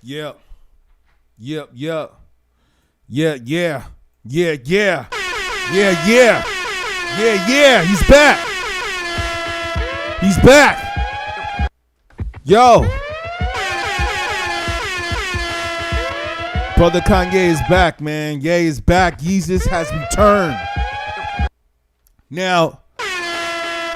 Yep. Yep. Yep. Yeah. Yeah. Yeah. Yeah. Yeah. Yeah. Yeah. Yeah. He's back. He's back. Yo. Brother Kanye is back, man. Ye is back. Yeezus has returned. Now,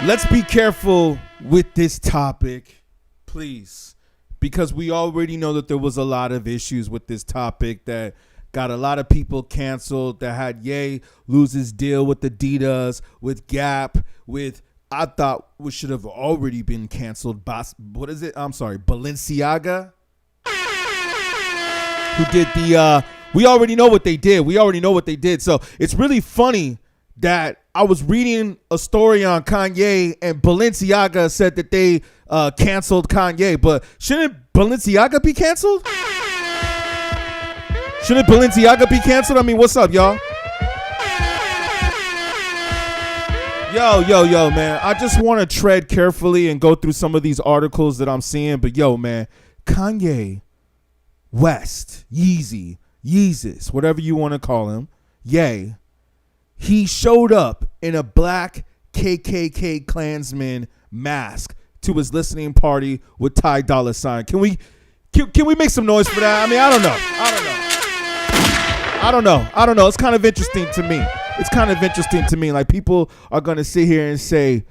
let's be careful with this topic, please, because we already know that there was a lot of issues with this topic that got a lot of people canceled, that had Ye lose his deal with Adidas, with Gap, with, I thought we should have already been canceled. What is it? I'm sorry, Balenciaga, who did the, we already know what they did. So it's really funny that I was reading a story on Kanye and Balenciaga said that they canceled Kanye, but shouldn't Balenciaga be canceled? Shouldn't Balenciaga be canceled? I mean, what's up, y'all? Yo, man. I just want to tread carefully and go through some of these articles that I'm seeing, but yo, man, Kanye West, Yeezus, whatever you want to call him, Ye, he showed up in a black KKK Klansman mask to his listening party with Dolla. Can we make some noise for that? I mean, I don't know. It's kind of interesting to me. Like, people are going to sit here and say,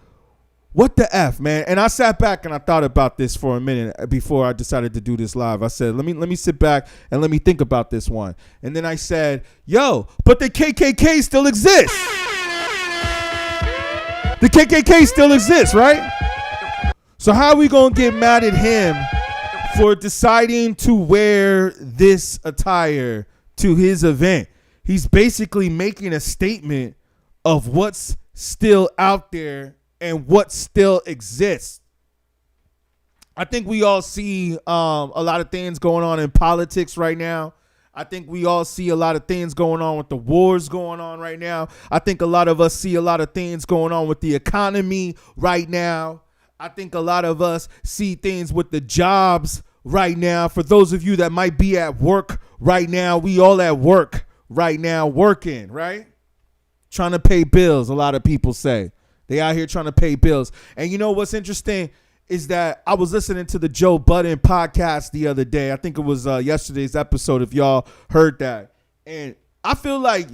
what the F, man? And I sat back and I thought about this for a minute before I decided to do this live. I said, let me sit back and let me think about this one. And then I said, yo, but the KKK still exists. The KKK still exists, right? So how are we going to get mad at him for deciding to wear this attire to his event? He's basically making a statement of what's still out there and what still exists. I think we all see a lot of things going on in politics right now. I think we all see a lot of things going on with the wars going on right now. I think a lot of us see a lot of things going on with the economy right now. I think a lot of us see things with the jobs right now. For those of you that might be at work right now, we all at work right now working, right? Trying to pay bills, a lot of people say. They out here trying to pay bills. And you know what's interesting is that I was listening to the Joe Budden podcast the other day. I think it was yesterday's episode, if y'all heard that. And I feel like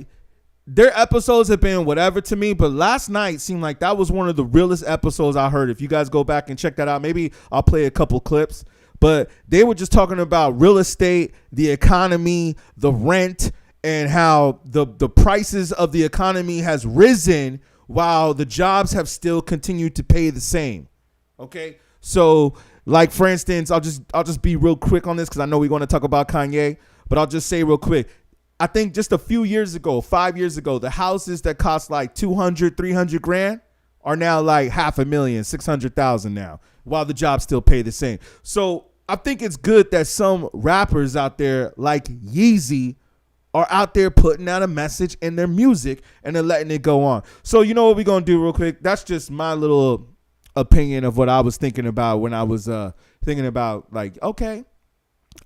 their episodes have been whatever to me, but last night seemed like that was one of the realest episodes I heard. If you guys go back and check that out, maybe I'll play a couple clips. But they were just talking about real estate, the economy, the rent, and how the prices of the economy has risen while the jobs have still continued to pay the same. Okay, so like, for instance, I'll just be real quick on this because I know we're going to talk about Kanye, but I'll just say real quick. I think just a few years ago, 5 years ago, the houses that cost like 200, 300 grand are now like $500,000, 600,000 now, while the jobs still pay the same. So I think it's good that some rappers out there like Yeezy are out there putting out a message in their music and they're letting it go on. So you know what we're going to do real quick? That's just my little opinion of what I was thinking about when I was thinking about, like, okay.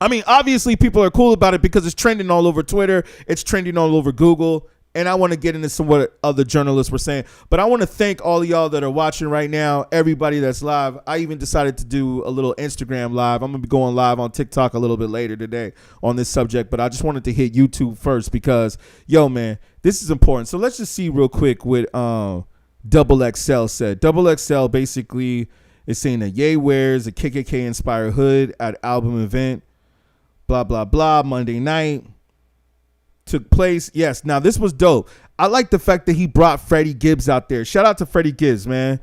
I mean, obviously people are cool about it because it's trending all over Twitter. It's trending all over Google. And I want to get into some what other journalists were saying. But I want to thank all of y'all that are watching right now, everybody that's live. I even decided to do a little Instagram live. I'm going to be going live on TikTok a little bit later today on this subject. But I just wanted to hit YouTube first because, yo, man, this is important. So let's just see real quick what Double XL said. Double XL basically is saying that Ye wears a KKK-inspired hood at album event. Blah, blah, blah. Monday night. Took place. Yes. Now, this was dope. I like the fact that he brought Freddie Gibbs out there. Shout out to Freddie Gibbs, man.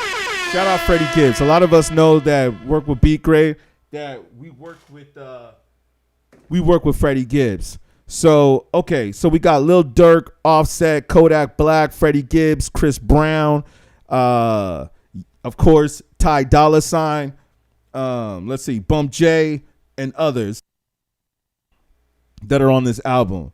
Shout out Freddie Gibbs. A lot of us know that work with beatGrade, that we work with Freddie Gibbs. So, okay. So we got Lil Durk, Offset, Kodak Black, Freddie Gibbs, Chris Brown, of course, Dolla. Let's see, Bump J, and others that are on this album.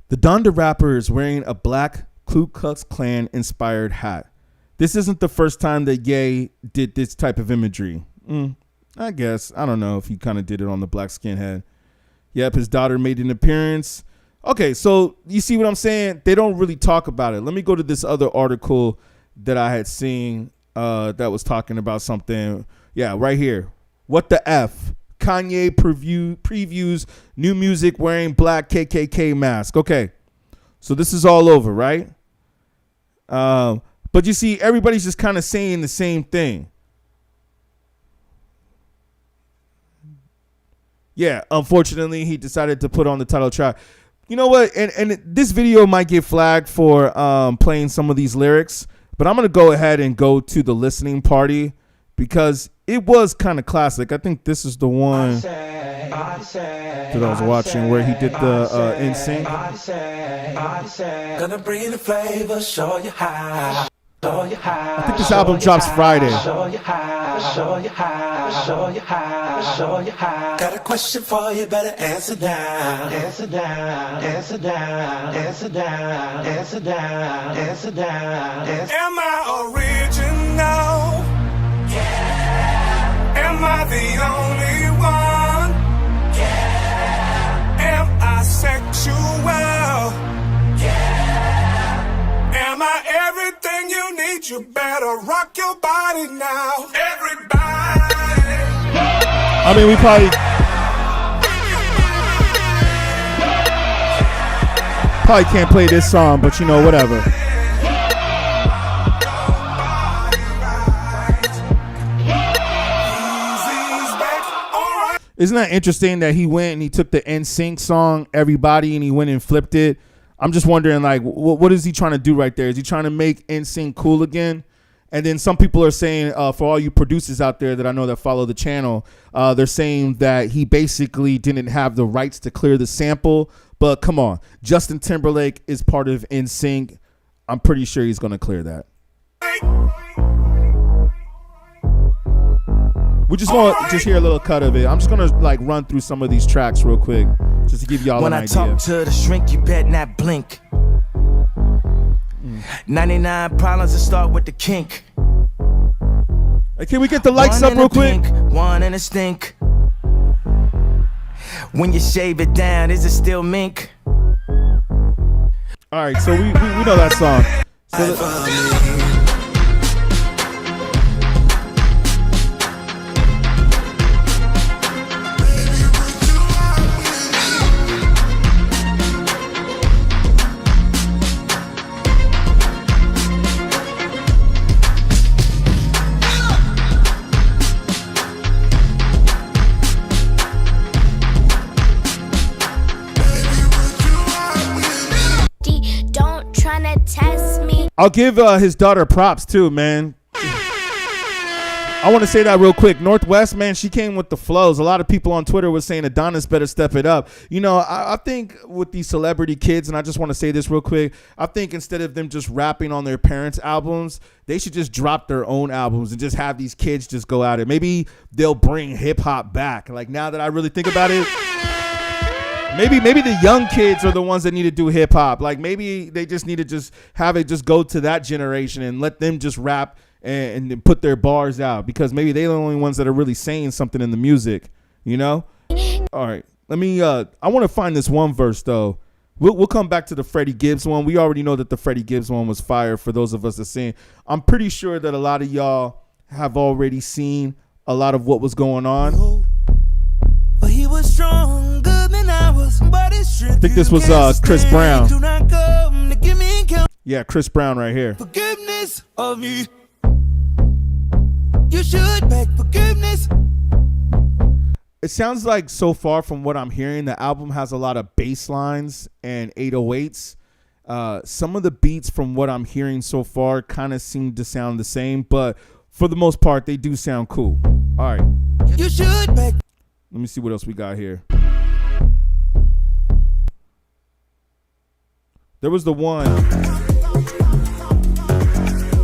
The Donda rapper is wearing a black Ku Klux Klan inspired hat. This isn't the first time that Ye did this type of imagery. I guess. I don't know if he kind of did it on the black skinhead. Yep, his daughter made an appearance. Okay, so you see what I'm saying? They don't really talk about it. Let me go to this other article that I had seen that was talking about something. Yeah, right here. What the F? Kanye previews new music wearing black KKK mask. Okay, so this is all over, right? But you see, everybody's just kind of saying the same thing. Yeah, unfortunately, he decided to put on the title track. You know what? And this video might get flagged for playing some of these lyrics, but I'm going to go ahead and go to the listening party because it was kind of classic. I think this is the one that I was watching where he did the NSYNC. Gonna bring the flavor, show you how. I think this album drops Friday. Show you how, show you how, show you how, show you how. Got a question for you, better answer now. Answer down, answer down, answer down, answer down, answer down. Am I original? Yeah. Am I the only one? Yeah. Am I sexual? Am I everything you need? You better rock your body now. Everybody. I mean, we probably can't play this song, but you know, whatever. Isn't that interesting that he went and he took the NSYNC song, Everybody, and he went and flipped it? I'm just wondering, like, what is he trying to do right there? Is he trying to make NSYNC cool again? And then some people are saying, for all you producers out there that I know that follow the channel, they're saying that he basically didn't have the rights to clear the sample. But come on, Justin Timberlake is part of NSYNC. I'm pretty sure he's going to clear that. We just want to just hear a little cut of it. I'm just going to like run through some of these tracks real quick just to give y'all an idea. When I talk to the shrink, you bet not blink. 99 problems that start with the kink. Hey, can we get the lights up real quick? One in a stink. When you shave it down, is it still mink? All right, so we know that song. So I'll give his daughter props too, man. I want to say that real quick. Northwest, man, she came with the flows. A lot of people on Twitter were saying Adonis better step it up. You know, I think with these celebrity kids, and I just want to say this real quick, I think instead of them just rapping on their parents' albums, they should just drop their own albums and just have these kids just go at it. Maybe they'll bring hip hop back. Like, now that I really think about it, maybe the young kids are the ones that need to do hip hop. Like, maybe they just need to just have it just go to that generation and let them just rap and put their bars out, because maybe they're the only ones that are really saying something in the music, you know? All right, let me, I want to find this one verse though. We'll come back to the Freddie Gibbs one. We already know that the Freddie Gibbs one was fire for those of us that seen. I'm pretty sure that a lot of y'all have already seen a lot of what was going on. But he was stronger than I was, but I think this was Chris Brown. Yeah, Chris Brown right here. Forgiveness of me. You should beg forgiveness. It sounds like, so far from what I'm hearing, the album has a lot of bass lines and 808s. Some of the beats from what I'm hearing so far kind of seem to sound the same, but for the most part, they do sound cool. All right. You should beg. Let me see what else we got here. There was the one.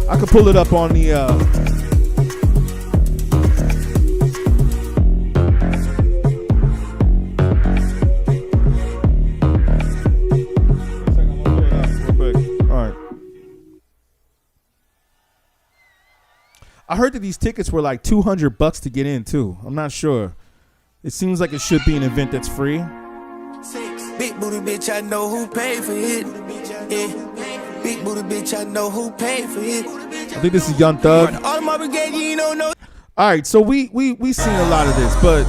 I could pull it up on the I heard that these tickets were like $200 to get in too. I'm not sure. It seems like it should be an event that's free. Big booty bitch, I know who paid for it. Yeah. Big booty bitch, I know who paid for it. I think this is Young Thug. All my brigade, you don't know. All right, so we seen a lot of this, but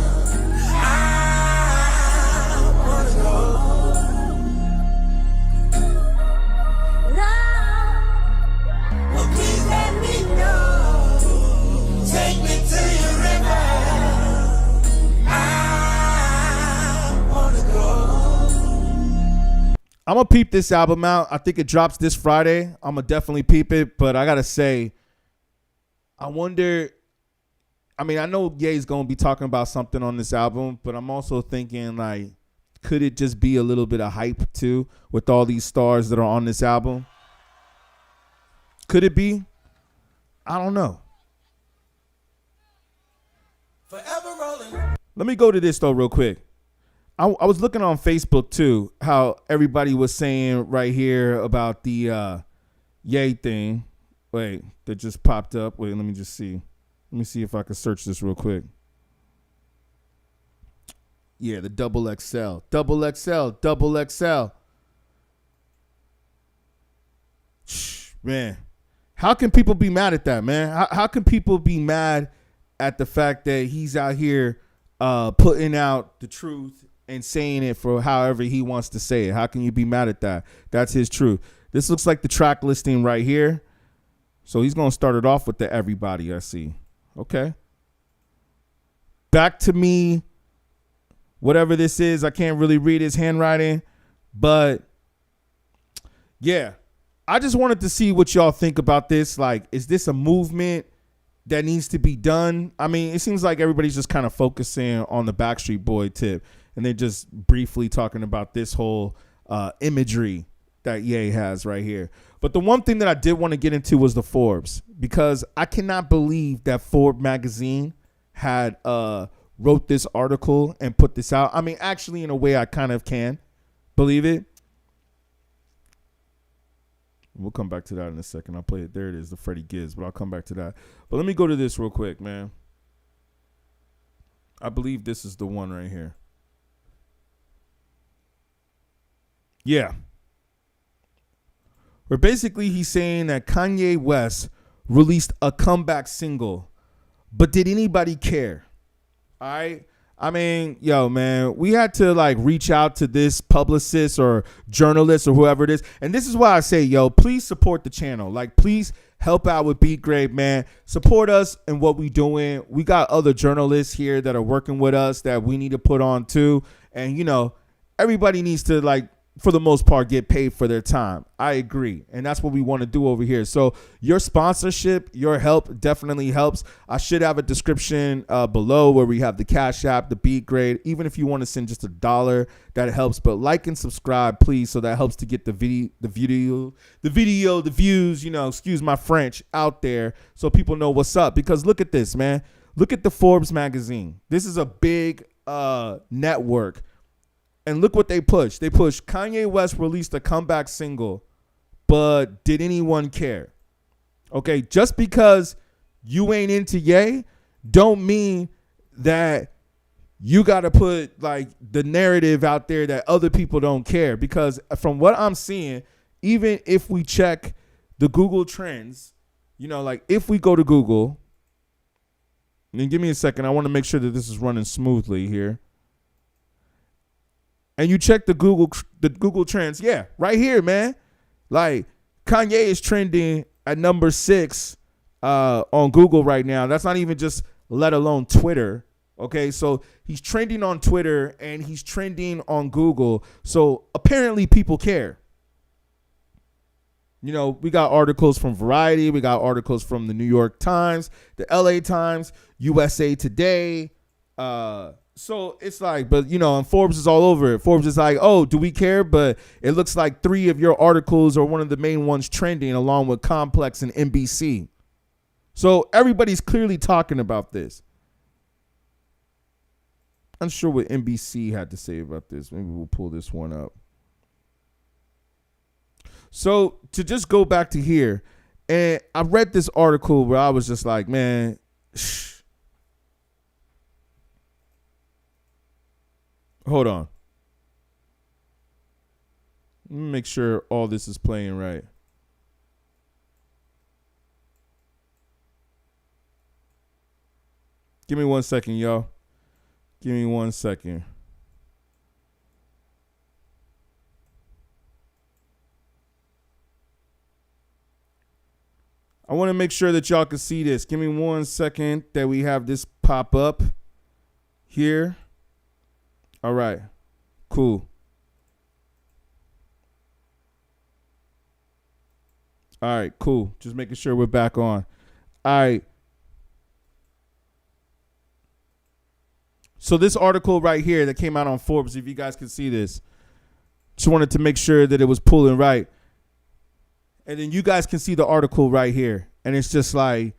I'm gonna peep this album out. I think it drops this Friday. I'm gonna definitely peep it, but I gotta say, I wonder. I mean, I know Ye's gonna be talking about something on this album, but I'm also thinking, like, could it just be a little bit of hype too with all these stars that are on this album? Could it be? I don't know. Forever rolling. Let me go to this though real quick. I was looking on Facebook too, how everybody was saying right here about the Ye thing. Wait, that just popped up. Wait, let me just see. Let me see if I can search this real quick. Yeah, the double XL. Double XL. Double XL. Man, how can people be mad at that, man? How can people be mad at the fact that he's out here putting out the truth and saying it for however he wants to say it? How can you be mad at that? That's his truth. This looks like the track listing right here. So he's going to start it off with the everybody, I see. Okay. Back to me, whatever this is. I can't really read his handwriting, but yeah, I just wanted to see what y'all think about this. Like, is this a movement that needs to be done? I mean, it seems like everybody's just kind of focusing on the Backstreet Boy tip, and they're just briefly talking about this whole imagery that Ye has right here. But the one thing that I did want to get into was the Forbes, because I cannot believe that Forbes magazine had wrote this article and put this out. I mean, actually, in a way, I kind of can believe it. We'll come back to that in a second. I'll play it. There it is, the Freddie Gibbs, but I'll come back to that. But let me go to this real quick, man. I believe this is the one right here. Yeah. Where basically he's saying that Kanye West released a comeback single, but did anybody care? All right. I mean, yo, man, we had to like reach out to this publicist or journalist or whoever it is. And this is why I say, yo, please support the channel. Like, please help out with beatGrade, man. Support us in what we doing. We got other journalists here that are working with us that we need to put on too. And, you know, everybody needs to, like, for the most part, get paid for their time. I agree. And that's what we want to do over here. So your sponsorship, your help definitely helps. I should have a description below where we have the Cashapp, the beatGrade. Even if you want to send just $1, that helps. But like and subscribe, please, so that helps to get the views, you know, excuse my French, out there so people know what's up. Because look at this, man. Look at the Forbes magazine. This is a big network. And look what they pushed. They pushed Kanye West released a comeback single, but did anyone care? Okay, just because you ain't into Ye don't mean that you got to put like the narrative out there that other people don't care. Because from what I'm seeing, even if we check the Google Trends, you know, like if we go to Google, and give me a second, I want to make sure that this is running smoothly here. And you check the Google Trends, yeah, right here, man. Like Kanye is trending at number 6 on Google right now. That's not even just let alone Twitter. Okay, so he's trending on Twitter and he's trending on Google. So apparently people care. You know, we got articles from Variety, we got articles from the New York Times, the LA Times, USA Today. So it's like, but you know, and Forbes is all over it. Forbes is like, oh, do we care? But it looks like 3 of your articles are one of the main ones trending, along with Complex and NBC. So everybody's clearly talking about this. I'm sure what NBC had to say about this. Maybe we'll pull this one up. So to just go back to here, and I read this article where I was just like, man, hold on. Let me make sure all this is playing right. Give me 1 second, y'all. Give me 1 second. I want to make sure that y'all can see this. Give me 1 second that we have this pop up here. All right. Cool. All right, cool. Just making sure we're back on. All right. So this article right here that came out on Forbes, if you guys can see this, just wanted to make sure that it was pulling right. And then you guys can see the article right here. And it's just like,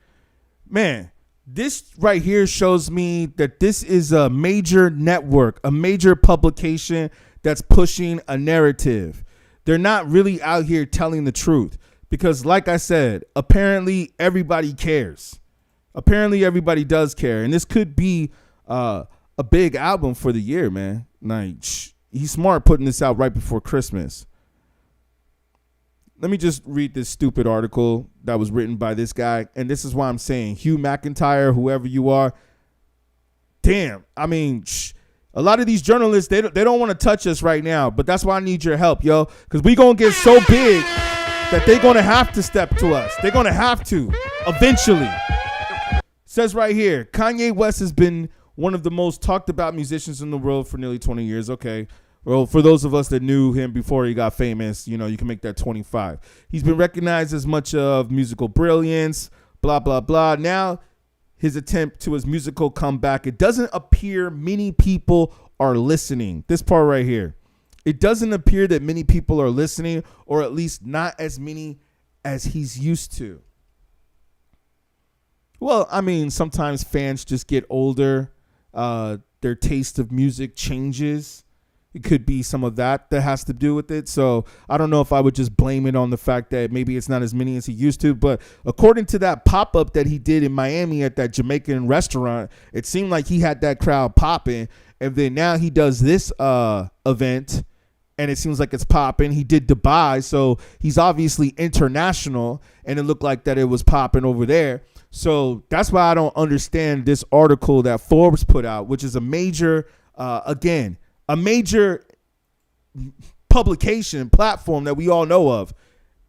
man, this right here shows me that this is a major network, a major publication that's pushing a narrative. They're not really out here telling the truth because, like I said, apparently everybody cares. Apparently everybody does care. And this could be a big album for the year, man. Like, he's smart putting this out right before Christmas. Let me just read this stupid article that was written by this guy. And this is why I'm saying, Hugh McIntyre, whoever you are, damn. I mean, a lot of these journalists, they don't want to touch us right now. But that's why I need your help, yo. Because we going to get so big that they're going to have to step to us. They're going to have to eventually. It says right here, Kanye West has been one of the most talked about musicians in the world for nearly 20 years. Okay. Well, for those of us that knew him before he got famous, you know, you can make that 25. He's been recognized as much of musical brilliance, blah, blah, blah. Now, his attempt to his musical comeback, it doesn't appear many people are listening. This part right here. It doesn't appear that many people are listening, or at least not as many as he's used to. Well, I mean, sometimes fans just get older. Their taste of music changes. It could be some of that has to do with it. So I don't know if I would just blame it on the fact that maybe it's not as many as he used to. But according to that pop-up that he did in Miami at that Jamaican restaurant, it seemed like he had that crowd popping. And then now he does this event, and it seems like it's popping. He did Dubai, so he's obviously international, and it looked like that it was popping over there. So that's why I don't understand this article that Forbes put out, which is a major, a major publication platform that we all know of.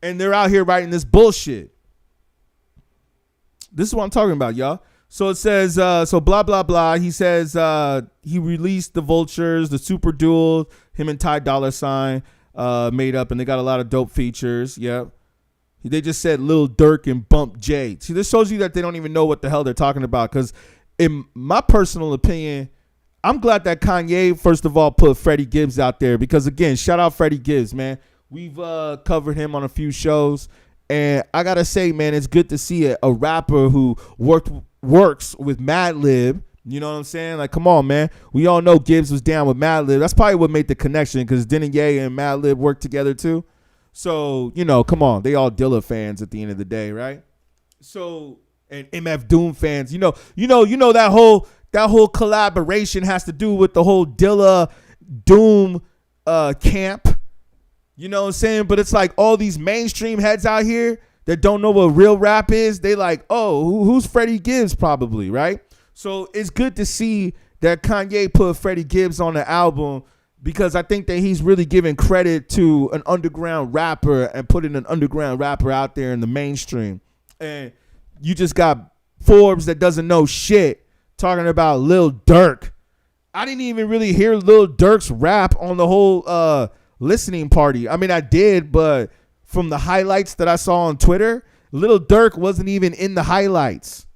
And they're out here writing this bullshit. This is what I'm talking about, y'all. So it says, so blah, blah, blah. He says he released the Vultures, the Super Duel, him and Dolla made up, and they got a lot of dope features. Yep. They just said Lil Durk and Bump J. See, this shows you that they don't even know what the hell they're talking about. Because in my personal opinion, I'm glad that Kanye, first of all, put Freddie Gibbs out there. Because, again, shout out Freddie Gibbs, man. We've covered him on a few shows. And I got to say, man, it's good to see a rapper who works with Madlib. You know what I'm saying? Like, come on, man. We all know Gibbs was down with Madlib. That's probably what made the connection, because Ye and Madlib worked together too. So, you know, come on. They all Dilla fans at the end of the day, right? So, and MF Doom fans. You know that whole collaboration has to do with the whole Dilla Doom camp. You know what I'm saying? But it's like all these mainstream heads out here that don't know what real rap is. They like, oh, who's Freddie Gibbs probably, right? So it's good to see that Kanye put Freddie Gibbs on the album, because I think that he's really giving credit to an underground rapper and putting an underground rapper out there in the mainstream. And you just got Forbes that doesn't know shit talking about Lil Durk. I didn't even really hear Lil Durk's rap on the whole listening party. I mean, I did, but from the highlights that I saw on Twitter, Lil Durk wasn't even in the highlights.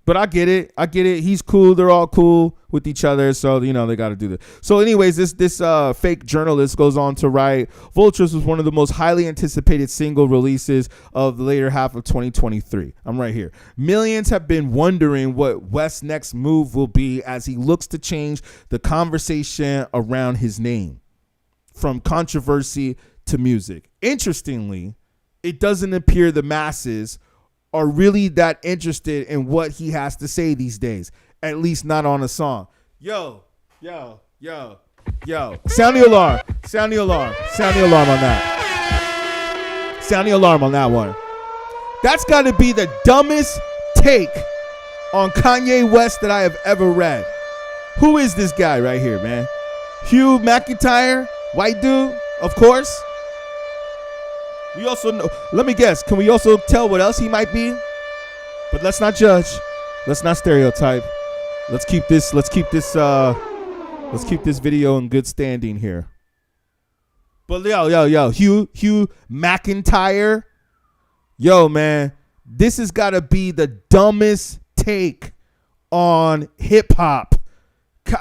But I get it. He's cool. They're all cool with each other. So, you know, they got to do this. So anyways, this fake journalist goes on to write, Vultures was one of the most highly anticipated single releases of the later half of 2023. I'm right here. Millions have been wondering what West's next move will be as he looks to change the conversation around his name from controversy to music. Interestingly, it doesn't appear the masses are really that interested in what he has to say these days, at least not on a song. Yo. Yo, sound the alarm. Sound the alarm. Sound the alarm on that. Sound the alarm on that one. That's got to be the dumbest take on Kanye West that I have ever read. Who is this guy right here, man? Hugh McIntyre, white dude, of course. We also know, let me guess, can we also tell what else he might be? But let's not judge. Let's not stereotype. Let's keep this video in good standing here. But yo, Hugh McIntyre. Yo, man, this has got to be the dumbest take on hip hop.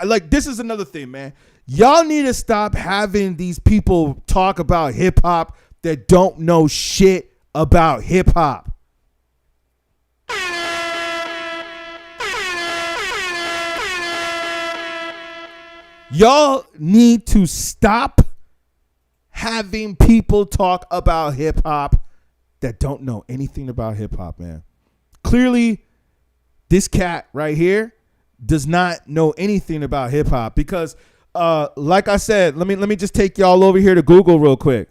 Like, this is another thing, man. Y'all need to stop having these people talk about hip hop that don't know shit about hip hop. Y'all need to stop having people talk about hip hop that don't know anything about hip hop, man. Clearly, this cat right here does not know anything about hip hop because, like I said, let me just take y'all over here to Google real quick.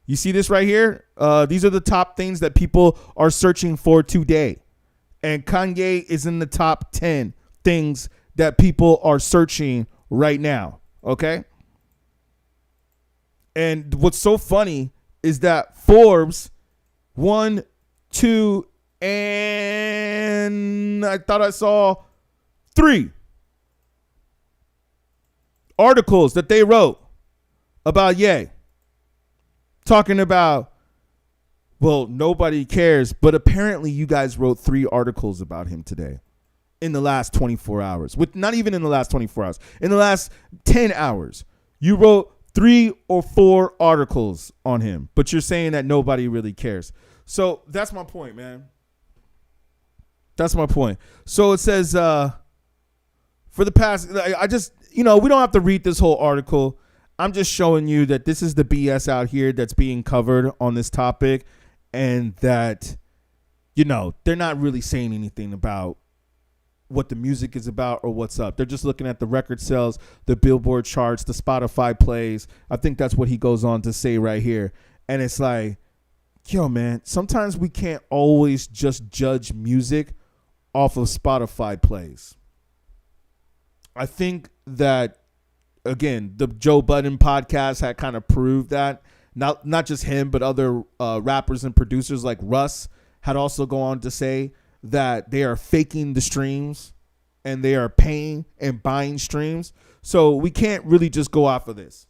You see this right here? These are the top things that people are searching for today, and Kanye is in the top 10 things that people are searching right now. Okay. And what's so funny is that Forbes 1, 2, and I thought I saw 3 articles that they wrote about Ye. Talking about, well, nobody cares, but apparently you guys wrote 3 articles about him today in the last 24 hours. With not even in the last 24 hours. In the last 10 hours, you wrote 3 or 4 articles on him, but you're saying that nobody really cares. So that's my point, man. That's my point. So it says, for the past, I just, we don't have to read this whole article. I'm just showing you that this is the BS out here that's being covered on this topic, and that, they're not really saying anything about what the music is about or what's up. They're just looking at the record sales, the Billboard charts, the Spotify plays. I think that's what he goes on to say right here. And it's like, yo, man, sometimes we can't always just judge music off of Spotify plays. I think that, again, the Joe Budden podcast had kind of proved that. Not just him, but other rappers and producers like Russ had also gone on to say that they are faking the streams and they are paying and buying streams. So we can't really just go off of this.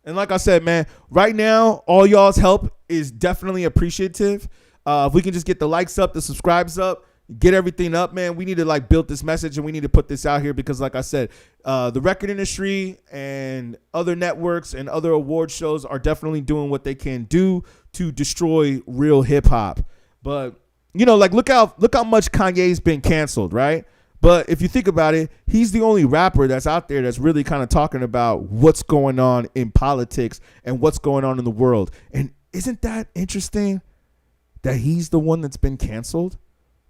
And like I said, man, right now, all y'all's help is definitely appreciative. If we can just get the likes up, the subscribes up, get everything up, man, we need to build this message and we need to put this out here because, like I said, the record industry and other networks and other award shows are definitely doing what they can do to destroy real hip hop. But look how much Kanye's been canceled, right? But if you think about it, he's the only rapper that's out there that's really kind of talking about what's going on in politics and what's going on in the world. And isn't that interesting that he's the one that's been canceled?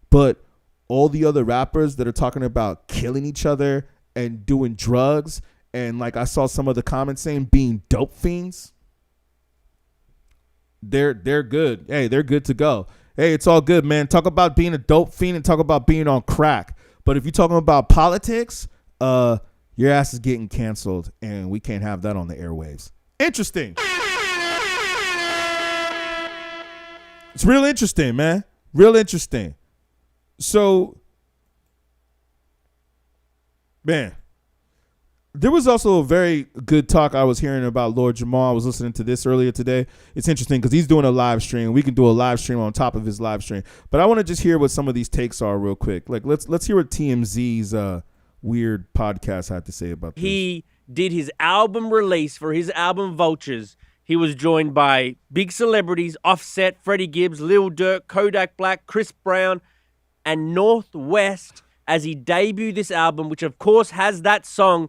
But all the other rappers that are talking about killing each other and doing drugs, and like I saw some of the comments saying being dope fiends, they're good. Hey, they're good to go. Hey, it's all good, man. Talk about being a dope fiend and talk about being on crack. But if you're talking about politics, your ass is getting canceled, and we can't have that on the airwaves. Interesting. It's real interesting, man. Real interesting. So, man, there was also a very good talk I was hearing about Lord Jamal. I was listening to this earlier today. It's interesting because he's doing a live stream. We can do a live stream on top of his live stream. But I want to just hear what some of these takes are real quick. Like, let's hear what TMZ's weird podcast had to say about this. He did his album release for his album Vultures. He was joined by big celebrities, Offset, Freddie Gibbs, Lil Durk, Kodak Black, Chris Brown, and Northwest as he debuted this album, which of course has that song,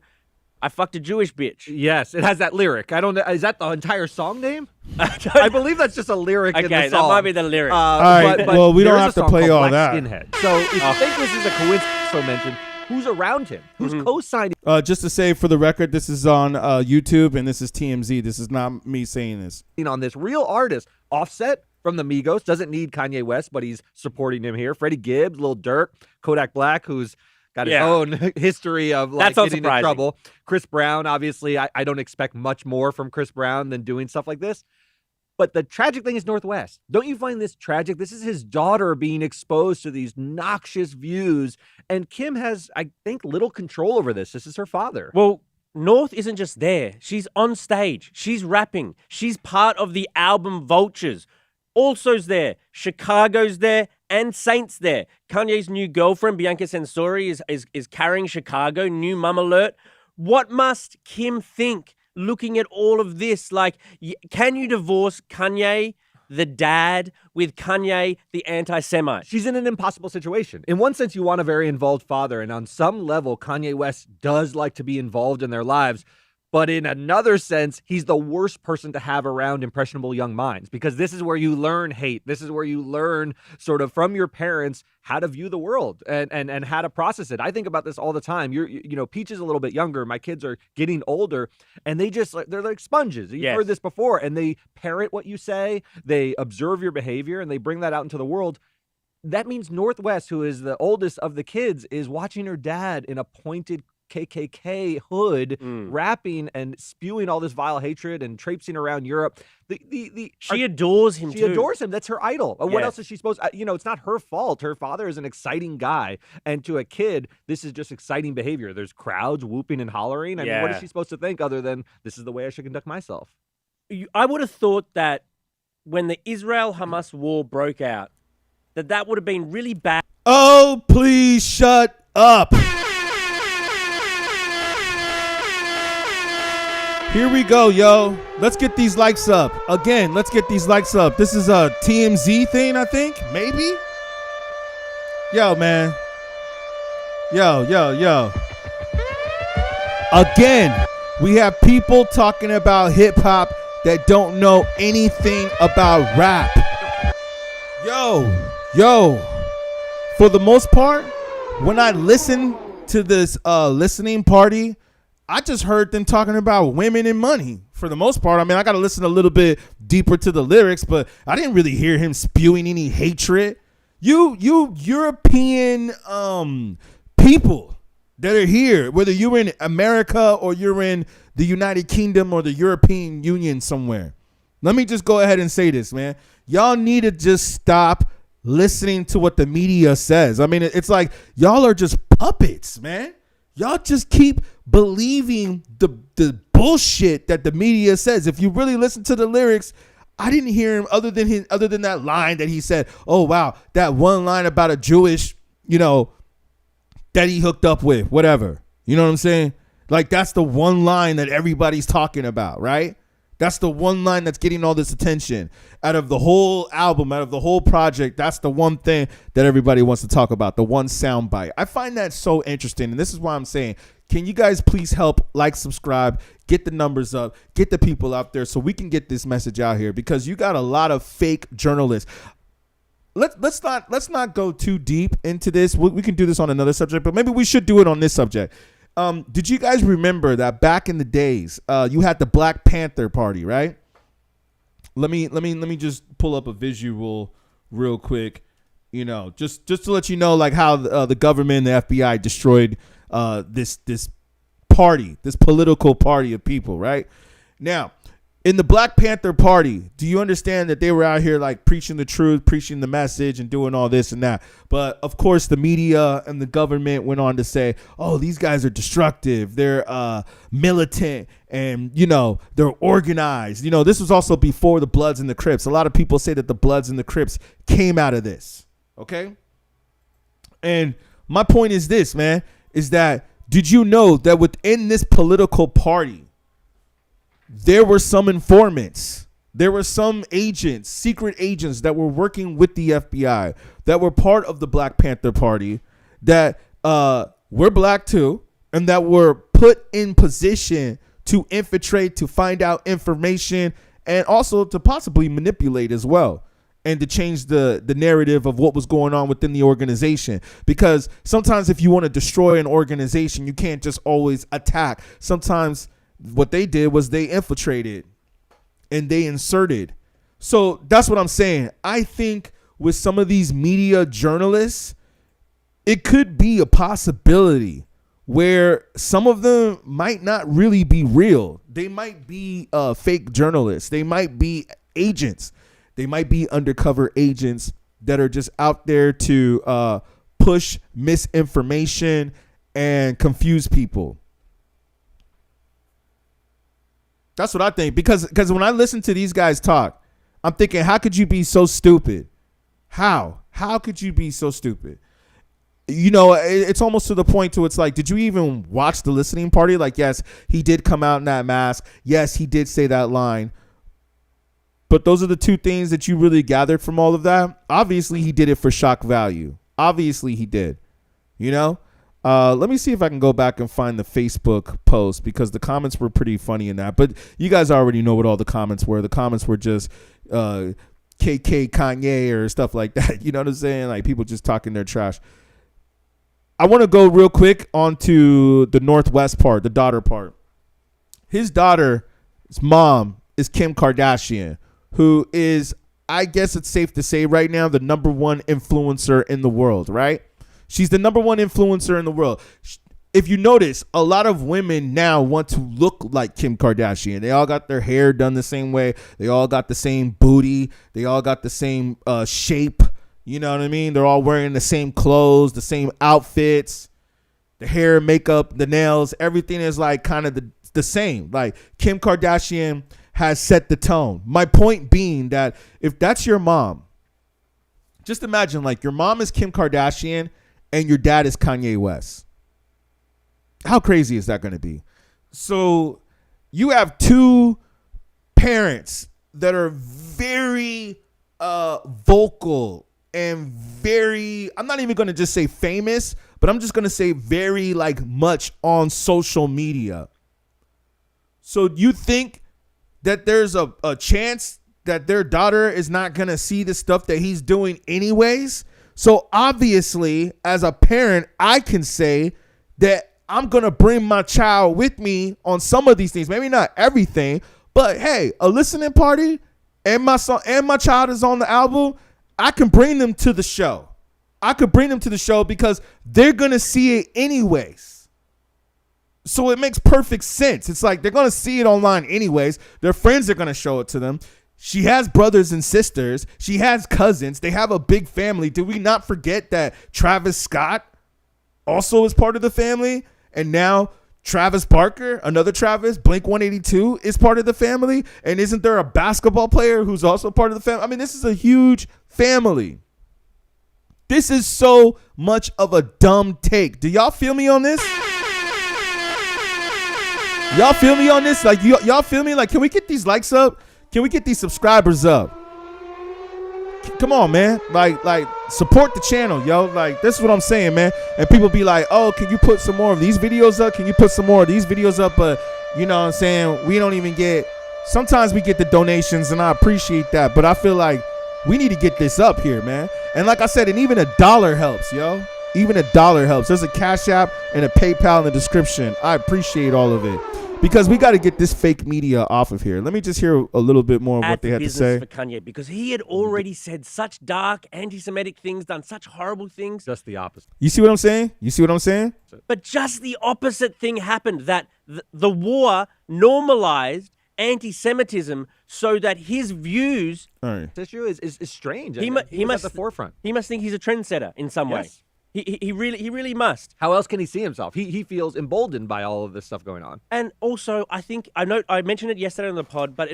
I Fucked a Jewish Bitch. Yes, it has that lyric. I don't know. Is that the entire song name? I believe that's just a lyric in the song. Okay, that might be the lyric. All right, well, we don't have to play all that. Skinhead. So if you think this is a coincidence, so mentioned, who's around him, who's co-signing Just to say for the record, this is on YouTube and this is TMZ. This is not me saying this. on this real artist. Offset from the Migos doesn't need Kanye West, but he's supporting him here. Freddie Gibbs, Lil Durk, Kodak Black, who's got his own history of like That's getting in unsurprising. trouble. Chris Brown, obviously, I don't expect much more from Chris Brown than doing stuff like this. But the tragic thing is Northwest. Don't you find this tragic? This is his daughter being exposed to these noxious views, and Kim has, I think, little control over this. This is her father. Well, North isn't just there. She's on stage. She's rapping. She's part of the album Vultures. Also's there. Chicago's there. And Saint's there. Kanye's new girlfriend, Bianca Censori, is carrying Chicago. New mum alert. What must Kim think looking at all of this? Like, can you divorce Kanye, the dad, with Kanye, the anti-Semite? She's in an impossible situation. In one sense, you want a very involved father, and on some level, Kanye West does like to be involved in their lives. But in another sense, he's the worst person to have around impressionable young minds, because this is where you learn hate. This is where you learn sort of from your parents how to view the world and how to process it. I think about this all the time. You know, Peach is a little bit younger. My kids are getting older, and they're like sponges. You've heard this before, and they parrot what you say. They observe your behavior, and they bring that out into the world. That means Northwest, who is the oldest of the kids, is watching her dad in a pointed KKK hood, rapping and spewing all this vile hatred and traipsing around Europe. She adores him, She adores him. That's her idol. What else is she supposed to, it's not her fault. Her father is an exciting guy. And to a kid, this is just exciting behavior. There's crowds whooping and hollering. I mean, what is she supposed to think other than this is the way I should conduct myself? I would have thought that when the Israel-Hamas war broke out, that would have been really bad. Oh, please shut up. Here we go, yo. Let's get these likes up. Again, let's get these likes up. This is a TMZ thing, I think. Maybe? Yo, man. Yo. Again, we have people talking about hip-hop that don't know anything about rap. Yo. For the most part, when I listen to this listening party, I just heard them talking about women and money for the most part. I mean, I got to listen a little bit deeper to the lyrics, but I didn't really hear him spewing any hatred. You European people that are here, whether you're in America or you're in the United Kingdom or the European Union somewhere. Let me just go ahead and say this, man. Y'all need to just stop listening to what the media says. I mean, it's like y'all are just puppets, man. Y'all just keep believing the bullshit that the media says. If you really listen to the lyrics, I didn't hear him other than that line that he said, oh, wow, that one line about a Jewish, that he hooked up with, whatever. You know what I'm saying? Like, that's the one line that everybody's talking about, right? That's the one line that's getting all this attention. Out of the whole album, out of the whole project, that's the one thing that everybody wants to talk about, the one soundbite. I find that so interesting, and this is why I'm saying, can you guys please help, like, subscribe, get the numbers up, get the people out there so we can get this message out here, because you got a lot of fake journalists. Let's not go too deep into this. We can do this on another subject, but maybe we should do it on this subject. Did you guys remember that back in the days, you had the Black Panther Party, right? Let me just pull up a visual real quick, just to let you know, like, how the government and the FBI destroyed this party, this political party of people, right? Now, in the Black Panther Party, do you understand that they were out here like preaching the truth, preaching the message, and doing all this and that? But of course, the media and the government went on to say, "Oh, these guys are destructive. They're militant, and they're organized." This was also before the Bloods and the Crips. A lot of people say that the Bloods and the Crips came out of this. Okay, and my point is this, man, is that did you know that within this political party, there were some informants, there were some agents, secret agents that were working with the FBI, that were part of the Black Panther Party, that were black too, and that were put in position to infiltrate, to find out information, and also to possibly manipulate as well. and to change the narrative of what was going on within the organization. Because sometimes if you want to destroy an organization, you can't just always attack. Sometimes what they did was they infiltrated and they inserted. So that's what I'm saying. I think with some of these media journalists, it could be a possibility where some of them might not really be real. They might be fake journalists. They might be agents. They might be undercover agents that are just out there to push misinformation and confuse people. That's what I think. Because when I listen to these guys talk, I'm thinking, how could you be so stupid? How could you be so stupid? You know, it's almost to the point to it's like, did you even watch the listening party? Like, yes, he did come out in that mask. Yes, he did say that line. But those are the two things that you really gathered from all of that. Obviously, he did it for shock value. Obviously, he did. You know? Let me see if I can go back and find the Facebook post because the comments were pretty funny in that. But you guys already know what all the comments were. The comments were just KK Kanye or stuff like that. You know what I'm saying? Like people just talking their trash. I want to go real quick onto the Northwest part, the daughter part. His daughter's mom is Kim Kardashian, who is, I guess it's safe to say right now, the #1 influencer in the world, right? She's the #1 influencer in the world. If you notice, a lot of women now want to look like Kim Kardashian. They all got their hair done the same way. They all got the same booty. They all got the same shape. You know what I mean? They're all wearing the same clothes, the same outfits, the hair, makeup, the nails. Everything is like kind of the same. Like Kim Kardashian has set the tone. My point being that if that's your mom, just imagine like your mom is Kim Kardashian and your dad is Kanye West. How crazy is that going to be? So you have two parents that are very vocal and very, I'm not even going to just say famous, but I'm just going to say very like much on social media. So you think that there's a chance that their daughter is not going to see the stuff that he's doing anyways? So obviously, as a parent, I can say that I'm going to bring my child with me on some of these things. Maybe not everything, but hey, a listening party and my son and my child is on the album. I can bring them to the show. I could bring them to the show because they're going to see it anyways. So it makes perfect sense. It's like they're going to see it online anyways. Their friends are going to show it to them. She has brothers and sisters. She has cousins. They have a big family. Did we not forget that Travis Scott also is part of the family? And now Travis Barker, another Travis, Blink-182 is part of the family. And isn't there a basketball player who's also part of the family? I mean, this is a huge family. This is so much of a dumb take. Do y'all feel me on this? Y'all feel me on this? Like, y'all feel me? Like, can we get these likes up? Can we get these subscribers up? Come on, man. Like support the channel, yo. Like, this is what I'm saying, man. And people be like, oh, can you put some more of these videos up? Can you put some more of these videos up? But you know what I'm saying? We don't even get, sometimes we get the donations and I appreciate that. But I feel like we need to get this up here, man. And like I said, and even $1 helps, yo. Even $1 helps. There's a Cash App and a PayPal in the description. I appreciate all of it. Because we got to get this fake media off of here. Let me just hear a little bit more of what they had to say. For Kanye, because he had already said such dark, anti-Semitic things, done such horrible things. Just the opposite. You see what I'm saying? You see what I'm saying? But just the opposite thing happened, that the war normalized anti-Semitism so that his views... All right. This issue is strange. He must at the forefront. He must think he's a trendsetter in some way. He really must. How else can he see himself? He feels emboldened by all of this stuff going on. And also, I think I mentioned it yesterday on the pod, but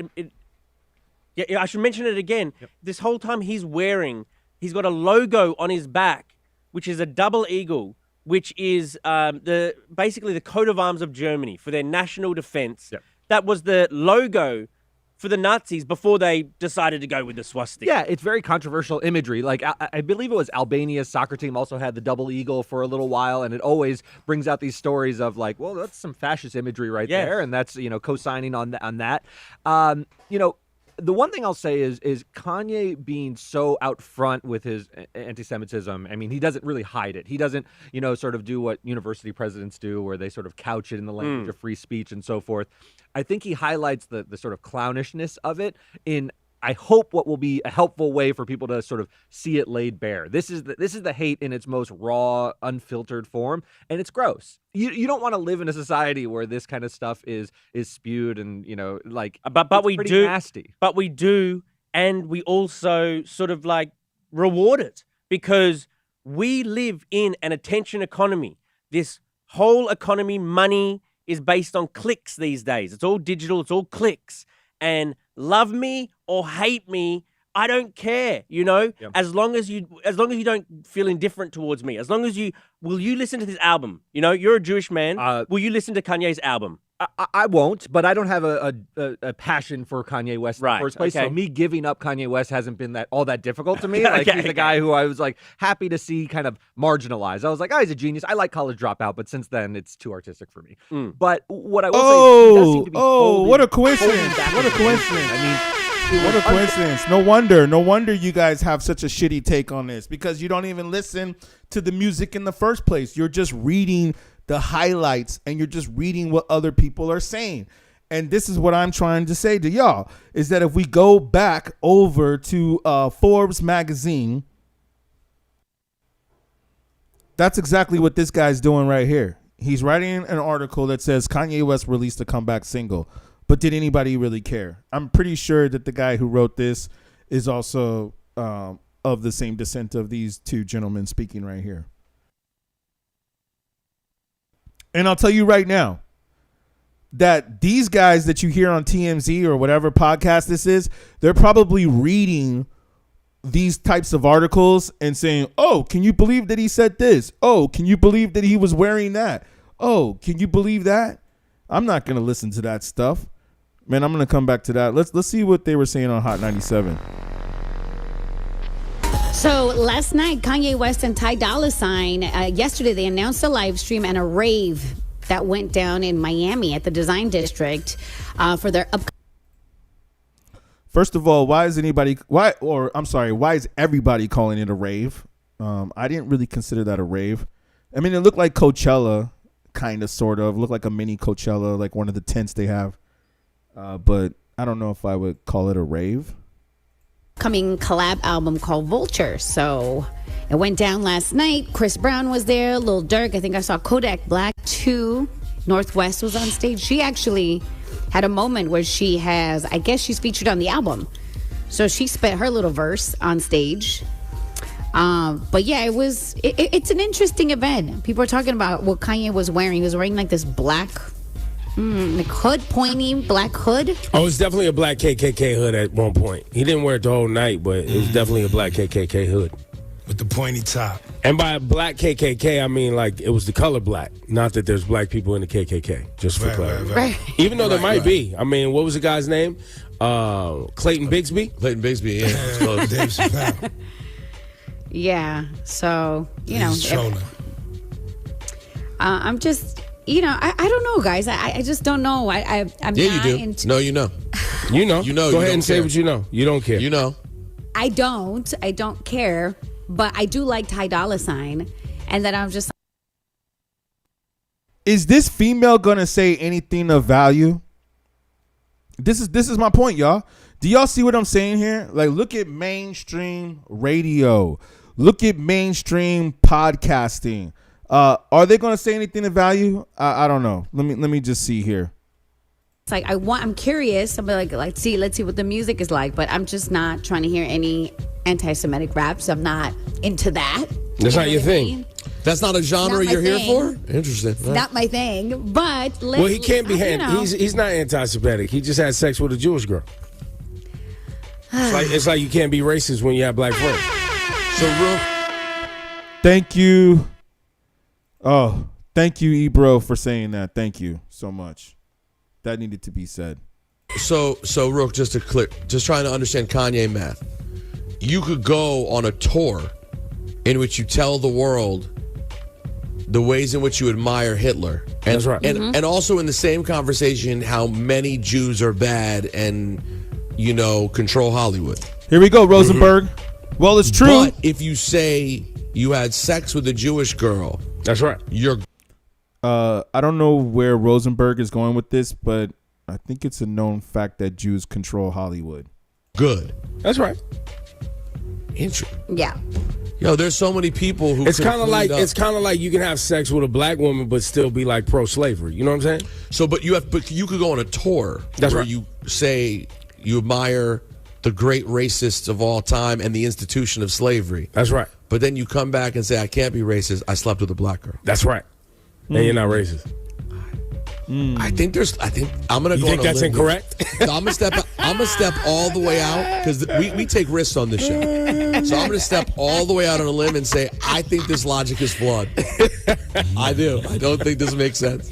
I should mention it again. Yep. This whole time he's got a logo on his back, which is a double eagle, which is basically the coat of arms of Germany for their national defense. Yep. That was the logo for the Nazis before they decided to go with the swastika. Yeah, it's very controversial imagery. Like, I believe it was Albania's soccer team also had the double eagle for a little while, and it always brings out these stories of like, well, that's some fascist imagery right there, and that's, co-signing on that. The one thing I'll say is Kanye being so out front with his anti-Semitism. I mean, he doesn't really hide it. He doesn't, sort of do what university presidents do, where they sort of couch it in the language of free speech and so forth. I think he highlights the sort of clownishness of it in, I hope, what will be a helpful way for people to sort of see it laid bare. This is the hate in its most raw, unfiltered form, and it's gross. You don't want to live in a society where this kind of stuff is spewed and but we pretty do nasty. But we do, and we also sort of reward it because we live in an attention economy. This whole economy, money, is based on clicks these days. It's all digital. It's all clicks. And love me or hate me, I don't care, Yep. as long as you don't feel indifferent towards me. As long as will you listen to this album? You're a Jewish man. Will you listen to Kanye's album? I won't, but I don't have a passion for Kanye West in the first place. Okay. So me giving up Kanye West hasn't been all that difficult to me. He's the guy who I was happy to see kind of marginalized. I was like, oh, he's a genius. I like College Dropout, but since then it's too artistic for me. But what I will say is he does seem to be what a coincidence! What a coincidence! What a coincidence. No wonder you guys have such a shitty take on this, because you don't even listen to the music in the first place. You're just reading the highlights and you're just reading what other people are saying. And this is what I'm trying to say to y'all, is that if we go back over to Forbes magazine, that's exactly what this guy's doing right here. He's writing an article that says Kanye West released a comeback single. But did anybody really care? I'm pretty sure that the guy who wrote this is also of the same descent of these two gentlemen speaking right here. And I'll tell you right now that these guys that you hear on TMZ or whatever podcast this is, they're probably reading these types of articles and saying, oh, can you believe that he said this? Oh, can you believe that he was wearing that? Oh, can you believe that? I'm not going to listen to that stuff. Man, I'm going to come back to that. Let's see what they were saying on Hot 97. So last night, Kanye West and Dolla $ign, yesterday they announced a live stream and a rave that went down in Miami at the Design District for their upcoming. First of all, why is everybody calling it a rave? I didn't really consider that a rave. I mean, it looked like Coachella, kind of, sort of. Looked like a mini Coachella, like one of the tents they have. But I don't know if I would call it a rave. Coming collab album called Vultures. So it went down last night. Chris Brown was there, Lil Durk. I think I saw Kodak Black too. Northwest was on stage. She actually had a moment where I guess she's featured on the album. So she spit her little verse on stage. But yeah, it's an interesting event. People are talking about what Kanye was wearing. He was wearing like this black like hood, pointy black hood. Oh, it's definitely a black KKK hood at one point. He didn't wear it the whole night, but it was definitely a black KKK hood. With the pointy top. And by black KKK, I mean like it was the color black. Not that there's black people in the KKK, just for clarity. Right. Even though there might be. I mean, what was the guy's name? Clayton Bigsby? Clayton Bigsby, yeah. It's close. Dave Chappelle. Yeah, so, I'm just... I don't know, guys. I just don't know. I'm yeah, not you do. into... No, you know. You know. You know. Go you ahead and say care. what you know. You don't care. You know. I don't care, but I do like Dolla $ign, and then I'm just... Is this female gonna say anything of value? This is my point, y'all. Do y'all see what I'm saying here? Like, look at mainstream radio. Look at mainstream podcasting. Are they gonna say anything of value? I don't know. Let me just see here. It's like I'm curious. I'm like let's see what the music is like. But I'm just not trying to hear any anti-Semitic raps. I'm not into that. That's not your thing. That's not a genre Not my you're here thing. for? Interesting. It's not my thing. But Well, he can't be he's not anti-Semitic. He just had sex with a Jewish girl. It's like you can't be racist when you have black friends. So real. Thank you. Oh, thank you, Ebro, for saying that. Thank you so much. That needed to be said. So Rook, just trying to understand Kanye math. You could go on a tour in which you tell the world the ways in which you admire Hitler. And, That's right. And also in the same conversation how many Jews are bad and control Hollywood. Here we go, Rosenberg. Well, it's true. But if you say you had sex with a Jewish girl, That's right. you're I don't know where Rosenberg is going with this, but I think it's a known fact that Jews control Hollywood. good. That's right. Interesting. Yeah. There's so many people who. It's kind of like you can have sex with a black woman but still be like pro-slavery. You know what I'm saying? So, but you could go on a tour That's where right. you say you admire the great racists of all time and the institution of slavery. That's right. But then you come back and say, I can't be racist. I slept with a black girl. That's right. And you're not racist. I think I'm gonna You go. think on a that's limb. incorrect? No, I'm gonna step all the way out because we take risks on this show. So I'm gonna step all the way out on a limb and say I think this logic is flawed. I do. I don't think this makes sense.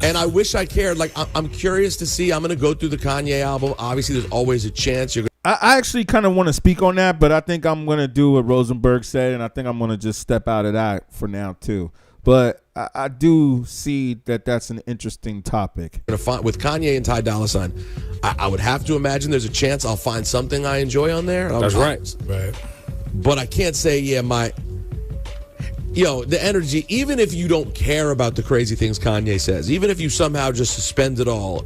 And I wish I cared. Like I'm curious to see. I'm gonna go through the Kanye album. Obviously, there's always a chance you're. I actually kind of want to speak on that, but I think I'm going to do what Rosenberg said, and I think I'm going to just step out of that for now, too. But I do see that that's an interesting topic. With Kanye and Dolla $ign, I would have to imagine there's a chance I'll find something I enjoy on there. That's right. Right. But I can't say, the energy, even if you don't care about the crazy things Kanye says, even if you somehow just suspend it all,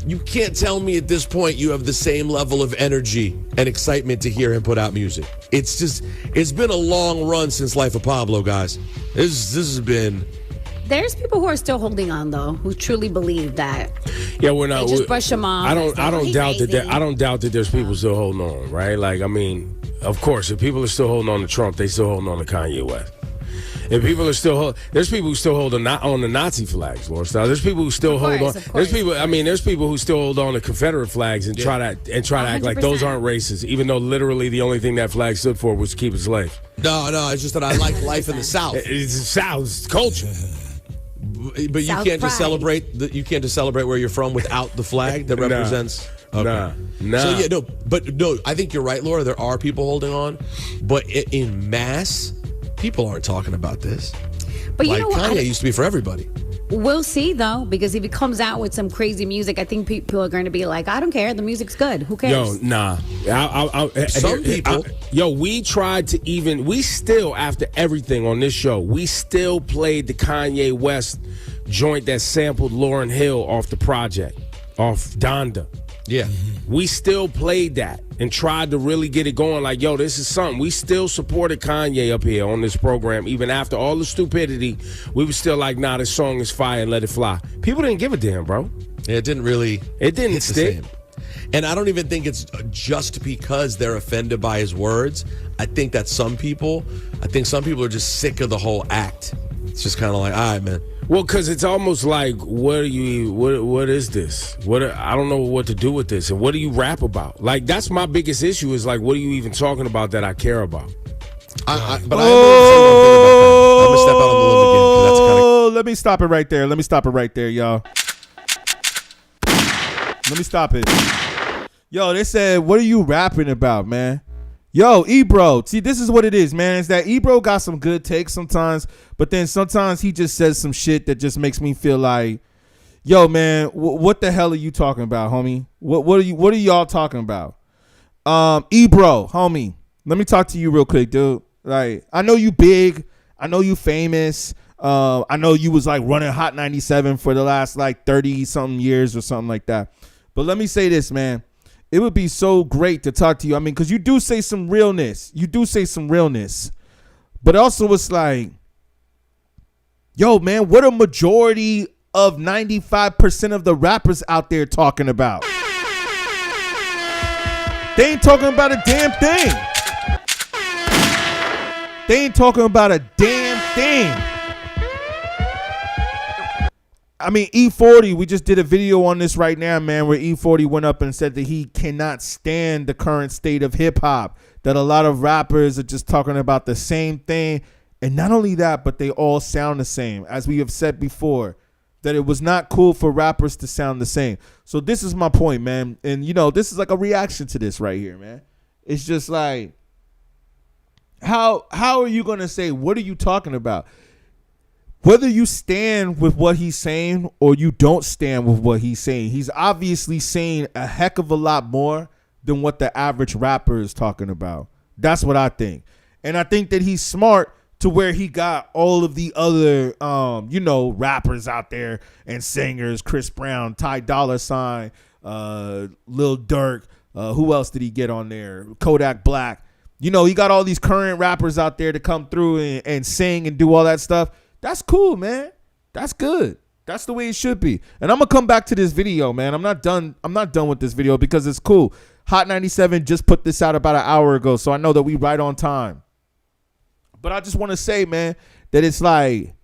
you can't tell me at this point you have the same level of energy and excitement to hear him put out music. It's been a long run since Life of Pablo, guys. This has been. There's people who are still holding on, though, who truly believe that. Yeah, we're not. They just brush them off. I don't doubt crazy. that. I don't doubt that there's people still holding on, right? Like, I mean, of course, if people are still holding on to Trump, they still holding on to Kanye West. If people are still there's people who still hold on the Nazi flags, Lord Style. There's people who still hold on. There's people. I mean, there's people who still hold on to Confederate flags and try to act like those aren't racist, even though literally the only thing that flag stood for was to keep its slaves. No, it's just that I like life in the South. It's the South, it's culture. But you South can't just pride. celebrate. You can't just celebrate where you're from without the flag that represents. Okay. Nah. So no. I think you're right, Laura. There are people holding on, but in mass, people aren't talking about this. But you like know what? Kanye used to be for everybody. We'll see, though, because if he comes out with some crazy music, I think people are going to be like, I don't care. The music's good. Who cares? Yo, nah. Some people. We tried to we still, after everything on this show, we still played the Kanye West joint that sampled Lauryn Hill off the project, off Donda. Yeah. We still played that and tried to really get it going like, yo, this is something. We still supported Kanye up here on this program. Even after all the stupidity, we were still like, nah, this song is fire and let it fly. People didn't give a damn, bro. It didn't really. It didn't hit the stick. same. And I don't even think it's just because they're offended by his words. I think some people are just sick of the whole act. It's just kind of like, all right, man. Well, because it's almost like, what is this? I don't know what to do with this. And what do you rap about? Like, that's my biggest issue is like, what are you even talking about that I care about? But I am going to say one thing about that. I'm going to step out on the limb again. 'Cause that's Let me stop it right there. Let me stop it right there, y'all. Let me stop it. Yo, they said, what are you rapping about, man? Yo, Ebro. See, this is what it is, man. Is that Ebro got some good takes sometimes, but then sometimes he just says some shit that just makes me feel like, yo, man, what the hell are you talking about, homie? What are y'all talking about? Ebro, homie, let me talk to you real quick, dude. Like, I know you big. I know you famous. I know you was like running Hot 97 for the last like 30 something years or something like that. But let me say this, man. It would be so great to talk to you. I mean, because you do say some realness. But also it's like, yo, man, what a majority of 95% of the rappers out there talking about? They ain't talking about a damn thing. They ain't talking about a damn thing. I mean, E40, we just did a video on this right now, man, where E40 went up and said that he cannot stand the current state of hip hop, that a lot of rappers are just talking about the same thing. And not only that, but they all sound the same. As we have said before, that it was not cool for rappers to sound the same. So this is my point, man. And, you know, this is like a reaction to this right here, man. It's just like, how are you going to say, what are you talking about? whether you stand with what he's saying or you don't stand with what he's saying, he's obviously saying a heck of a lot more than what the average rapper is talking about. That's what I think. And I think that he's smart to where he got all of the other, rappers out there and singers, Chris Brown, Dolla, Lil Durk. Who else did he get on there? Kodak Black. He got all these current rappers out there to come through and sing and do all that stuff. That's cool, man. That's good. That's the way it should be. And I'm gonna come back to this video, man. I'm not done with this video because it's cool. Hot 97 just put this out about an hour ago, so I know that we right on time. But I just want to say, man, that it's like,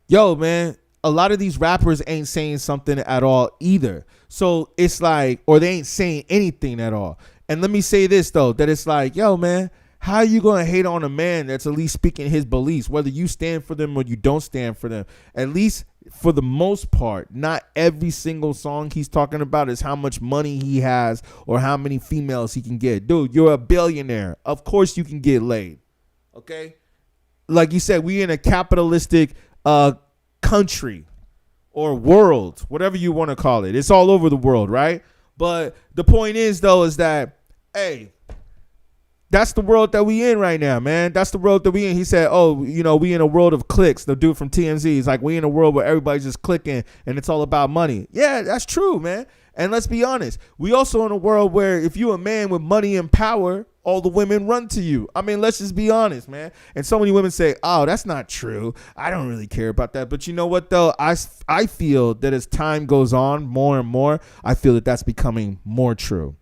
yo, man, a lot of these rappers ain't saying something at all either. So it's like, or they ain't saying anything at all. And let me say this, though, that it's like, yo, man, how are you going to hate on a man that's at least speaking his beliefs, whether you stand for them or you don't stand for them? At least for the most part, not every single song he's talking about is how much money he has or how many females he can get. Dude, you're a billionaire. Of course you can get laid. Okay? Like you said, we in a capitalistic country or world, whatever you want to call it. It's all over the world, right? But the point is, though, is that, hey, that's the world that we in right now, man. That's the world that we in. He said, we in a world of clicks. The dude from TMZ, he's like, we in a world where everybody's just clicking and it's all about money. Yeah, that's true, man. And let's be honest. We also in a world where if you a man with money and power, all the women run to you. I mean, let's just be honest, man. And so many women say, oh, that's not true. I don't really care about that. But you know what, though? I feel that as time goes on, more and more, I feel that that's becoming more true.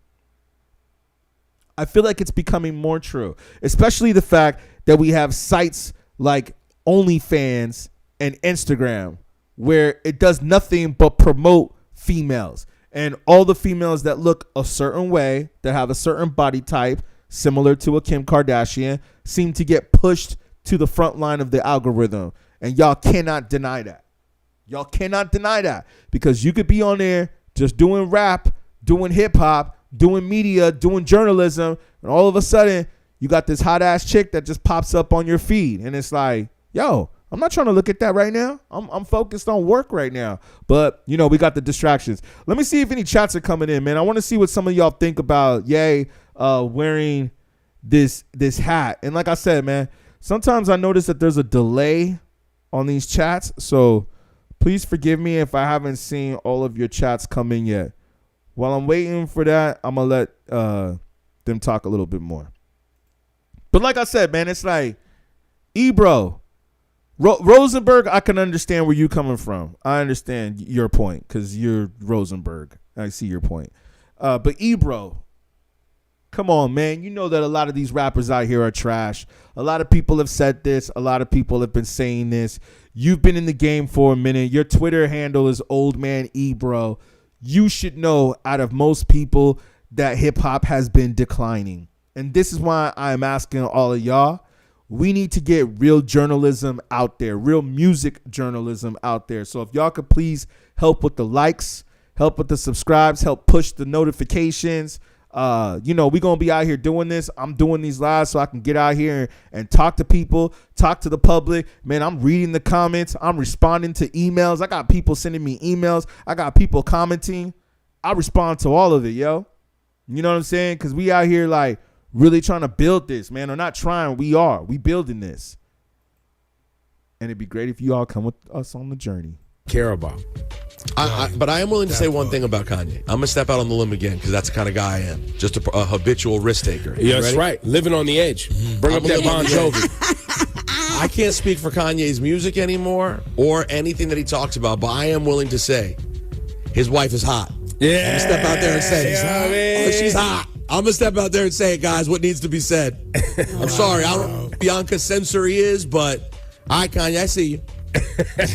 I feel like it's becoming more true, especially the fact that we have sites like OnlyFans and Instagram where it does nothing but promote females. And all the females that look a certain way, that have a certain body type, similar to a Kim Kardashian, seem to get pushed to the front line of the algorithm. And y'all cannot deny that. Y'all cannot deny that. Because you could be on there just doing rap, doing hip hop, doing media, doing journalism, and all of a sudden you got this hot ass chick that just pops up on your feed. And it's like, yo, I'm not trying to look at that right now. I'm focused on work right now. But, we got the distractions. Let me see if any chats are coming in, man. I want to see what some of y'all think about Ye wearing this hat. And like I said, man, sometimes I notice that there's a delay on these chats. So please forgive me if I haven't seen all of your chats come in yet. While I'm waiting for that, I'm going to let them talk a little bit more. But like I said, man, it's like, Ebro, Rosenberg, I can understand where you're coming from. I understand your point because you're Rosenberg. I see your point. But Ebro, come on, man. You know that a lot of these rappers out here are trash. A lot of people have said this. A lot of people have been saying this. You've been in the game for a minute. Your Twitter handle is Old Man Ebro. You should know out of most people that hip hop has been declining. And this is why I'm asking all of y'all, we need to get real journalism out there, real music journalism out there. So if y'all could please help with the likes, help with the subscribes, help push the notifications. We're going to be out here doing this. I'm doing these lives so I can get out here and talk to people, talk to the public. Man, I'm reading the comments. I'm responding to emails. I got people sending me emails. I got people commenting. I respond to all of it, yo. You know what I'm saying? Because we out here like really trying to build this, man. Or not trying. We are. We building this. And it'd be great if you all come with us on the journey. Care about. But I am willing to say one thing about Kanye. I'm going to step out on the limb again because that's the kind of guy I am. Just a habitual risk taker. Yeah, that's right. Living on the edge. Bring up that Bon Jovi. I can't speak for Kanye's music anymore or anything that he talks about, but I am willing to say his wife is hot. Yeah. I'm going to step out there and say, she's hot. I'm going to step out there and say, guys, what needs to be said. I'm sorry. I don't know who Bianca Sensory is, but all right, Kanye, I see you.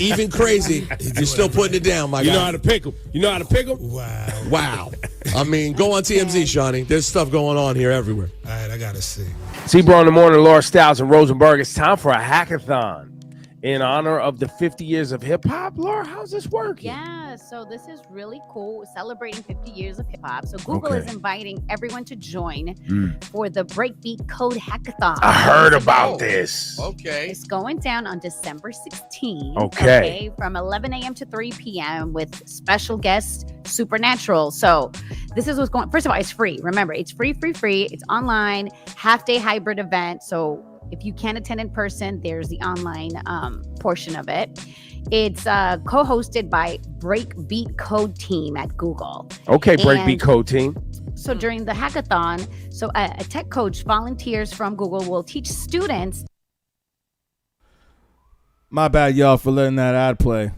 Even crazy, you're still putting it down, my guy. You know how to pick them. You know how to pick them? Wow. I mean, go on TMZ, Shawnee. There's stuff going on here everywhere. All right, I got to see. C-Bro in the morning, Laura Styles and Rosenberg. It's time for a hackathon. in honor of the 50 years of hip hop. Laura, how's this working? Yeah, so this is really cool. Celebrating 50 years of hip hop. So Google is inviting everyone to join for the Breakbeat Code Hackathon. I heard about this. Okay. It's going down on December 16th. Okay. From 11 a.m. to 3 p.m. with special guest Supernatural. So this is what's going. First of all, it's free. Remember, it's free. It's online, half-day hybrid event. So if you can't attend in person, there's the online portion of it. It's co-hosted by Breakbeat Code Team at Google. Okay, Breakbeat Code Team. So during the hackathon, a tech coach, volunteers from Google will teach students. My bad, y'all, for letting that ad play.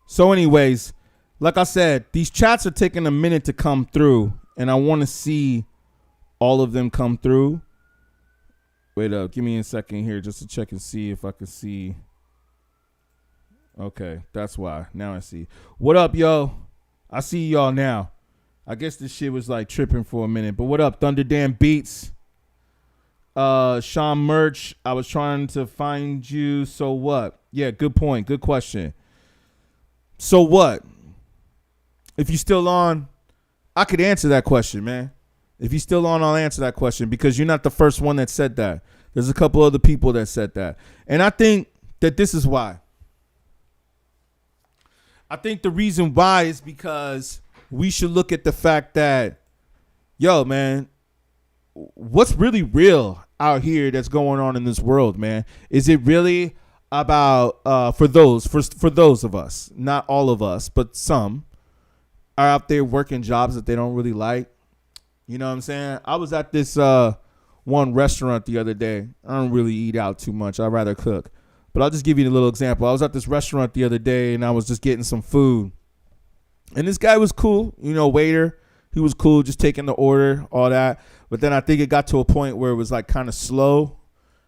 So anyways, like I said, these chats are taking a minute to come through, and I want to see all of them come through. Wait up, give me a second here just to check and see if I can see. Okay, that's why. Now I see. What up, yo? I see y'all now. I guess this shit was like tripping for a minute, but what up, Thunderdam Beats? Sean Merch, I was trying to find you. So what? Yeah, good point. Good question. So what? If you're still on, I could answer that question, man. If you're still on, I'll answer that question because you're not the first one that said that. There's a couple other people that said that. And I think that this is why. I think the reason why is because we should look at the fact that, yo, man, what's really real out here that's going on in this world, man? Is it really about for those of us, not all of us, but some are out there working jobs that they don't really like? You know what I'm saying? I was at this one restaurant the other day. I don't really eat out too much. I'd rather cook. But I'll just give you a little example. I was at this restaurant the other day and I was just getting some food. And this guy was cool, you know, waiter. He was cool, just taking the order, all that. But then I think it got to a point where it was like kind of slow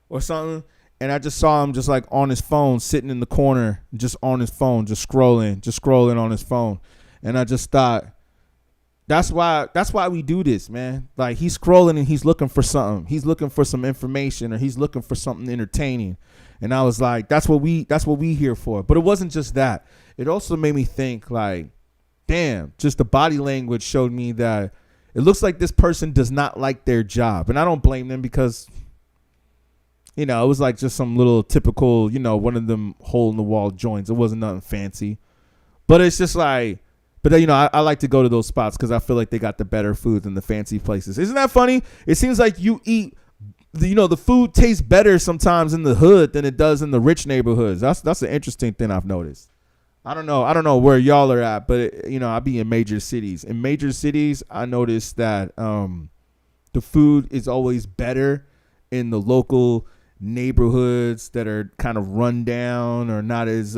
or something. And I just saw him just like on his phone, sitting in the corner, just on his phone, just scrolling on his phone. And I just thought, that's why we do this, man. Like, he's scrolling and he's looking for something. He's looking for some information, or he's looking for something entertaining. And I was like, that's what we here for. But it wasn't just that. It also made me think, like, damn, just the body language showed me that it looks like this person does not like their job. And I don't blame them because, you know, it was like just some little typical, you know, one of them hole in the wall joints. It wasn't nothing fancy. But it's just like, but, you know, I like to go to those spots because I feel like they got the better food than the fancy places. Isn't that funny? It seems like you eat, you know, the food tastes better sometimes in the hood than it does in the rich neighborhoods. That's an interesting thing I've noticed. I don't know where y'all are at, but, you know, I be in major cities. In major cities, I noticed that the food is always better in the local neighborhoods that are kind of run down or not as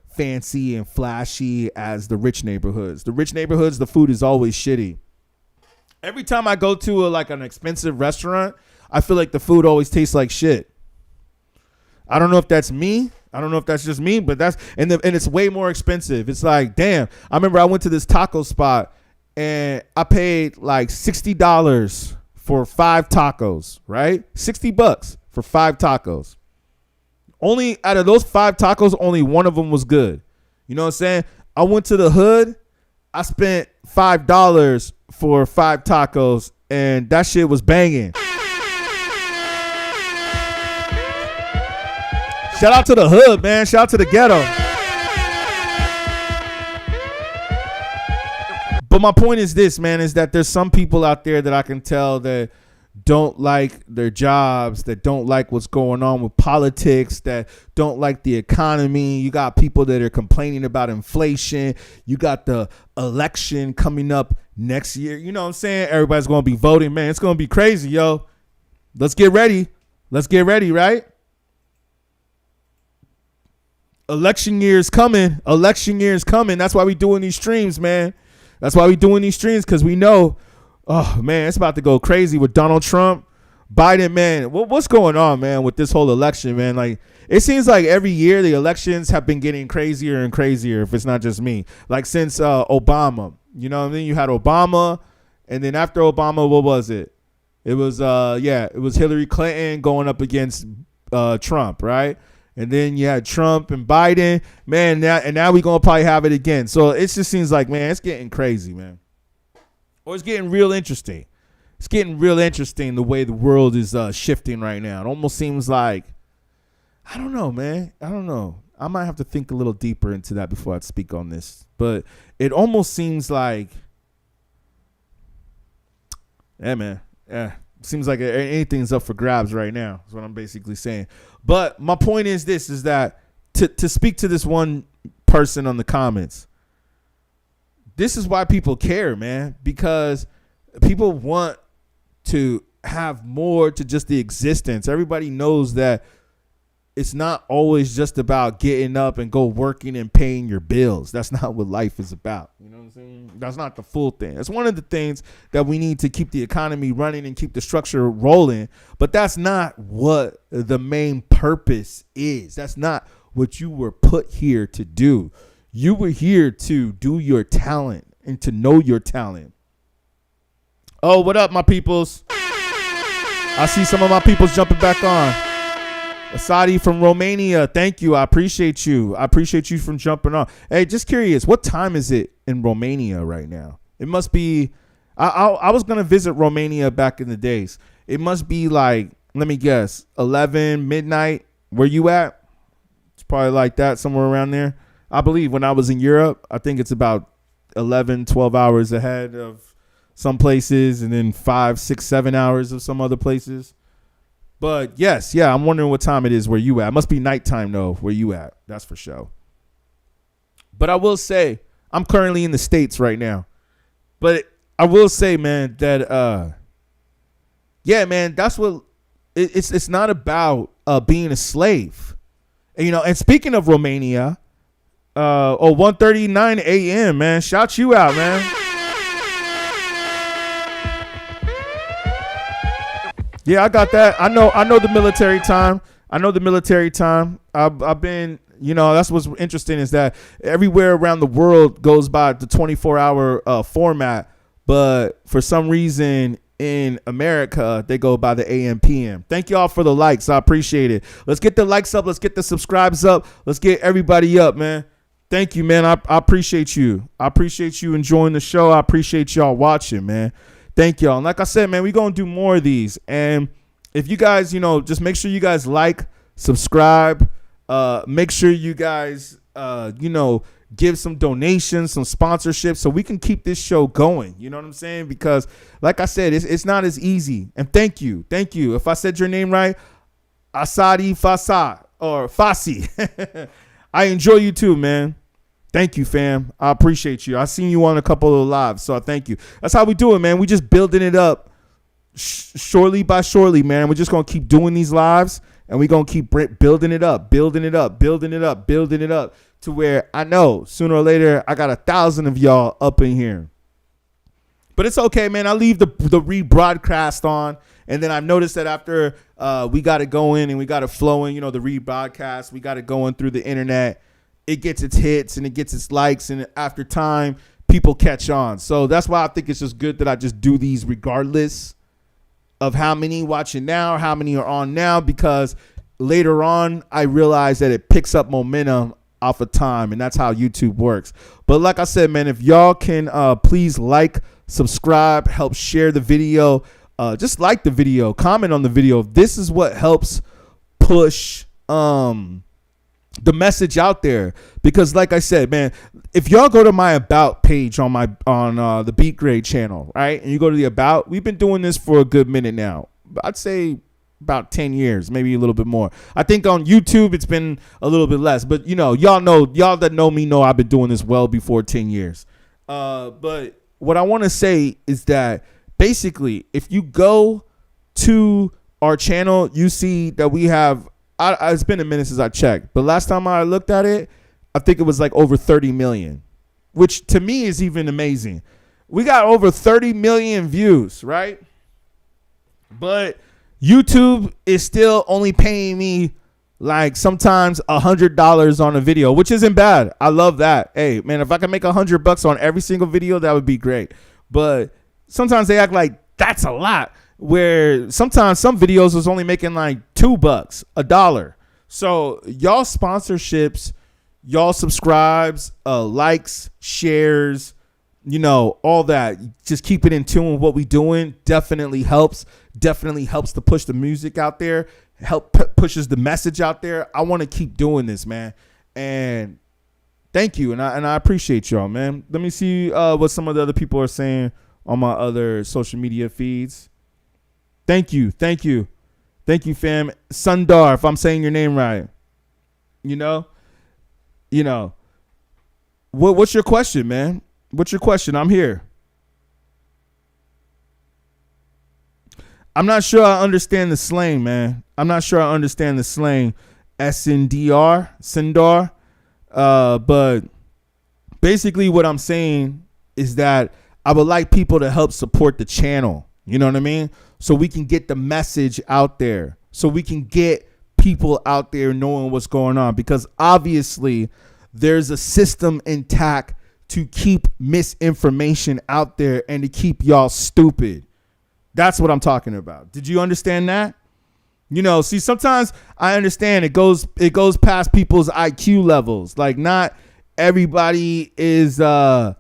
fancy and flashy as the rich neighborhoods. The rich neighborhoods, the food is always shitty. Every time I go to like an expensive restaurant, I feel like the food always tastes like shit. I don't know if that's me. I don't know if that's just me, but that's and it's way more expensive. It's like, damn. I remember I went to this taco spot and I paid like $60 for 5 tacos, right? $60 for 5 tacos. Only out of those 5 tacos, only one of them was good. You know what I'm saying? I went to the hood. I spent $5 for 5 tacos, and that shit was banging. Shout out to the hood, man. Shout out to the ghetto. But my point is this, man, is that there's some people out there that I can tell that don't like their jobs, that don't like what's going on with politics, that don't like the economy. You got people that are complaining about inflation. You got the election coming up next year. You know what I'm saying? Everybody's going to be voting, man. It's going to be crazy, yo. Let's get ready. Let's get ready, right? Election year is coming. Election year is coming. That's why we doing these streams, man. That's why we doing these streams, because we know, oh, man, it's about to go crazy with Donald Trump. Biden, man, what's going on, man, with this whole election, man? Like, it seems like every year the elections have been getting crazier and crazier, if it's not just me. Like, since Obama, you know what I mean? You had Obama, and then after Obama, what was it? It was, it was Hillary Clinton going up against Trump, right? And then you had Trump and Biden, man. Now we're gonna probably have it again. So it just seems like, man, it's getting crazy, man. Or it's getting real interesting. It's getting real interesting the way the world is shifting right now. It almost seems like, I don't know, man. I don't know. I might have to think a little deeper into that before I speak on this. But it almost seems like, yeah, man. Yeah. Seems like anything's up for grabs right now. Is what I'm basically saying. But my point is this, is that to speak to this one person on the comments, this is why people care, man, because people want to have more to just the existence. Everybody knows that it's not always just about getting up and go working and paying your bills. That's not what life is about. You know what I'm saying? That's not the full thing. That's one of the things that we need to keep the economy running and keep the structure rolling. But that's not what the main purpose is. That's not what you were put here to do. You were here to do your talent and to know your talent. Oh, what up, my peoples? I see some of my peoples jumping back on. Asadi from Romania, thank you. I appreciate you. I appreciate you from jumping on. Hey, just curious, what time is it in Romania right now? It must be, I was going to visit Romania back in the days. It must be like, let me guess, 11 midnight. Where you at? It's probably like that, somewhere around there. I believe when I was in Europe, I think it's about 11, 12 hours ahead of some places, and then 5, 6, 7 hours of some other places. But yes, yeah, I'm wondering what time it is where you at. It must be nighttime though, where you at. That's for sure. But I will say, I'm currently in the States right now. But I will say, man, that yeah, man, that's what it's not about being a slave. And, you know, and speaking of Romania, 1:39 a.m., man. Shout you out, man. Yeah, I got that. I know the military time. I've been, you know, that's what's interesting is that everywhere around the world goes by the 24-hour format, but for some reason in America they go by the AM PM. Thank y'all for the likes. I appreciate it. Let's get the likes up. Let's get the subscribes up. Let's get everybody up, man. Thank you, man. I appreciate you. I appreciate you enjoying the show. I appreciate y'all watching, man. Thank y'all. And like I said, man, we're going to do more of these. And if you guys, you know, just make sure you guys like, subscribe, make sure you guys, you know, give some donations, some sponsorships so we can keep this show going. You know what I'm saying? Because like I said, it's not as easy. And thank you. Thank you. If I said your name right, Asadi Fasa or Fasi. I enjoy you too, man. Thank you, fam. I appreciate you. I seen you on a couple of lives, so I thank you. That's how we do it, man. We just building it up shortly by shortly, man. We're just going to keep doing these lives, and we're going to keep building it up to where I know sooner or later I got 1,000 of y'all up in here. But it's okay, man. I leave the rebroadcast on, and then I've noticed that after we got it going and we got it flowing, you know, the rebroadcast, we got it going through the internet. It gets its hits and it gets its likes, and after time, people catch on. So that's why I think it's just good that I just do these regardless of how many watching now or how many are on now, because later on, I realize that it picks up momentum off of time, and that's how YouTube works. But like I said, man, if y'all can please like, subscribe, help share the video, just like the video, comment on the video. This is what helps push the message out there, because like I said, man, if y'all go to my about page on the beatGrade channel, right, and you go to the about, we've been doing this for a good minute now. I'd say about 10 years, maybe a little bit more. I think on YouTube it's been a little bit less, but you know, y'all that know me know I've been doing this well before 10 years. But what I want to say is that basically, if you go to our channel, you see that we have, it's been a minute since I checked, but last time I looked at it, I think it was like over 30 million, which to me is even amazing. We got over 30 million views, right? But YouTube is still only paying me like sometimes $100 on a video, which isn't bad. I love that. Hey, man, if I can make $100 on every single video, that would be great. But sometimes they act like that's a lot, where sometimes some videos was only making like $2, $1. So y'all sponsorships, y'all subscribes, likes, shares, all that. Just keep it in tune with what we doing. Definitely helps to push the music out there, pushes the message out there. I want to keep doing this, man. And thank you. And I appreciate y'all, man. Let me see what some of the other people are saying on my other social media feeds. Thank you, fam. Sundar, if I'm saying your name right. What's your question, man? What's your question? I'm here. I'm not sure I understand the slang, man. I'm not sure I understand the slang. SNDR, Sindar. But basically what I'm saying is that I would like people to help support the channel. You know what I mean? So we can get the message out there. So we can get people out there knowing what's going on. Because obviously there's a system intact to keep misinformation out there and to keep y'all stupid. That's what I'm talking about. Did you understand that? See, sometimes I understand it goes past people's IQ levels. Like, not everybody is, not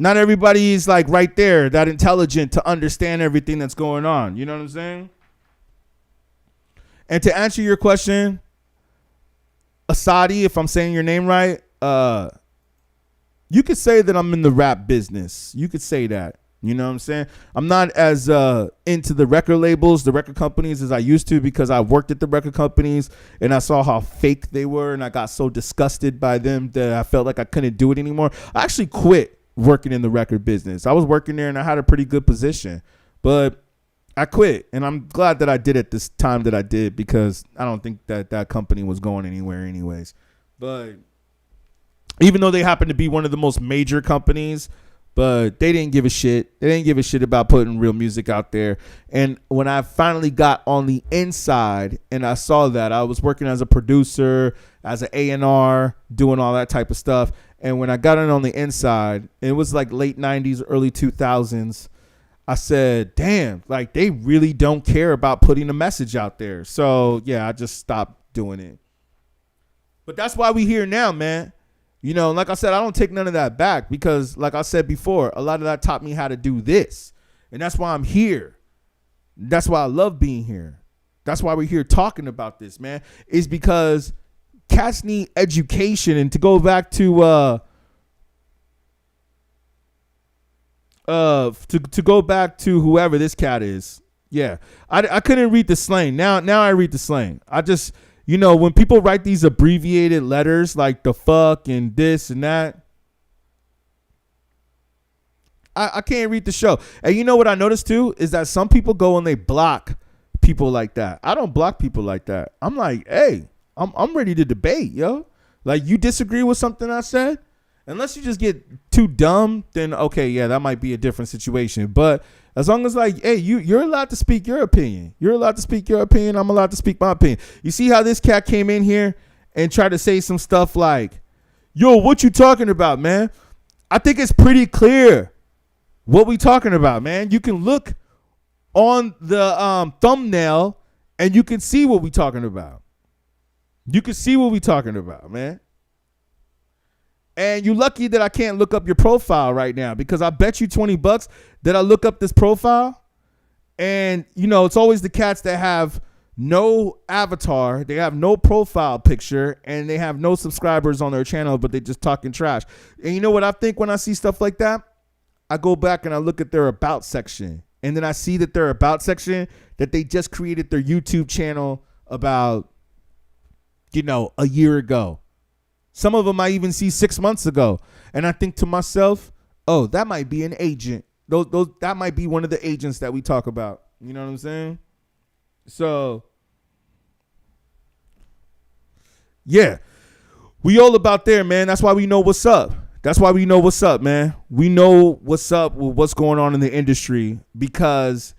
everybody is like right there, that intelligent to understand everything that's going on. You know what I'm saying? And to answer your question, Asadi, if I'm saying your name right, you could say that I'm in the rap business. You could say that. You know what I'm saying? I'm not as into the record labels, the record companies as I used to, because I worked at the record companies and I saw how fake they were, and I got so disgusted by them that I felt like I couldn't do it anymore. I actually quit working in the record business. I was working there and I had a pretty good position, but I quit, and I'm glad that I did it this time that I did, because I don't think that company was going anywhere anyways. But even though they happen to be one of the most major companies, but they didn't give a shit. They didn't give a shit about putting real music out there. And when I finally got on the inside and I saw that, I was working as a producer, as an A&R, doing all that type of stuff. And when I got on the inside, it was like late 90s, early 2000s. I said, damn, like they really don't care about putting a message out there. So yeah, I just stopped doing it. But that's why we here now, man. Like I said, I don't take none of that back, because like I said before, a lot of that taught me how to do this. And that's why I'm here. That's why I love being here. That's why we're here talking about this, man. Is because cats need education. And to go back to go back to whoever this cat is. Yeah. I couldn't read the slang. Now I read the slang. I just, when people write these abbreviated letters like the fuck and this and that, I can't read the show. And you know what I noticed too is that some people go and they block people like that. I don't block people like that. I'm like, hey, I'm ready to debate, yo. Like, you disagree with something I said? Unless you just get too dumb, then okay, yeah, that might be a different situation. But as long as, like, hey, you're allowed to speak your opinion. You're allowed to speak your opinion. I'm allowed to speak my opinion. You see how this cat came in here and tried to say some stuff like, yo, what you talking about, man? I think it's pretty clear what we talking about, man. You can look on the thumbnail and you can see what we talking about. You can see what we talking about, man. And you're lucky that I can't look up your profile right now, because I bet you $20 that I look up this profile. And, it's always the cats that have no avatar. They have no profile picture and they have no subscribers on their channel, but they just talking trash. And you know what I think when I see stuff like that? I go back and I look at their about section. And then I see that their about section, that they just created their YouTube channel about, a year ago. Some of them I even see 6 months ago. And I think to myself, oh, that might be an agent. That might be one of the agents that we talk about. You know what I'm saying? So, yeah. We all about there, man. That's why we know what's up. That's why we know what's up, man. We know what's up with what's going on in the industry, because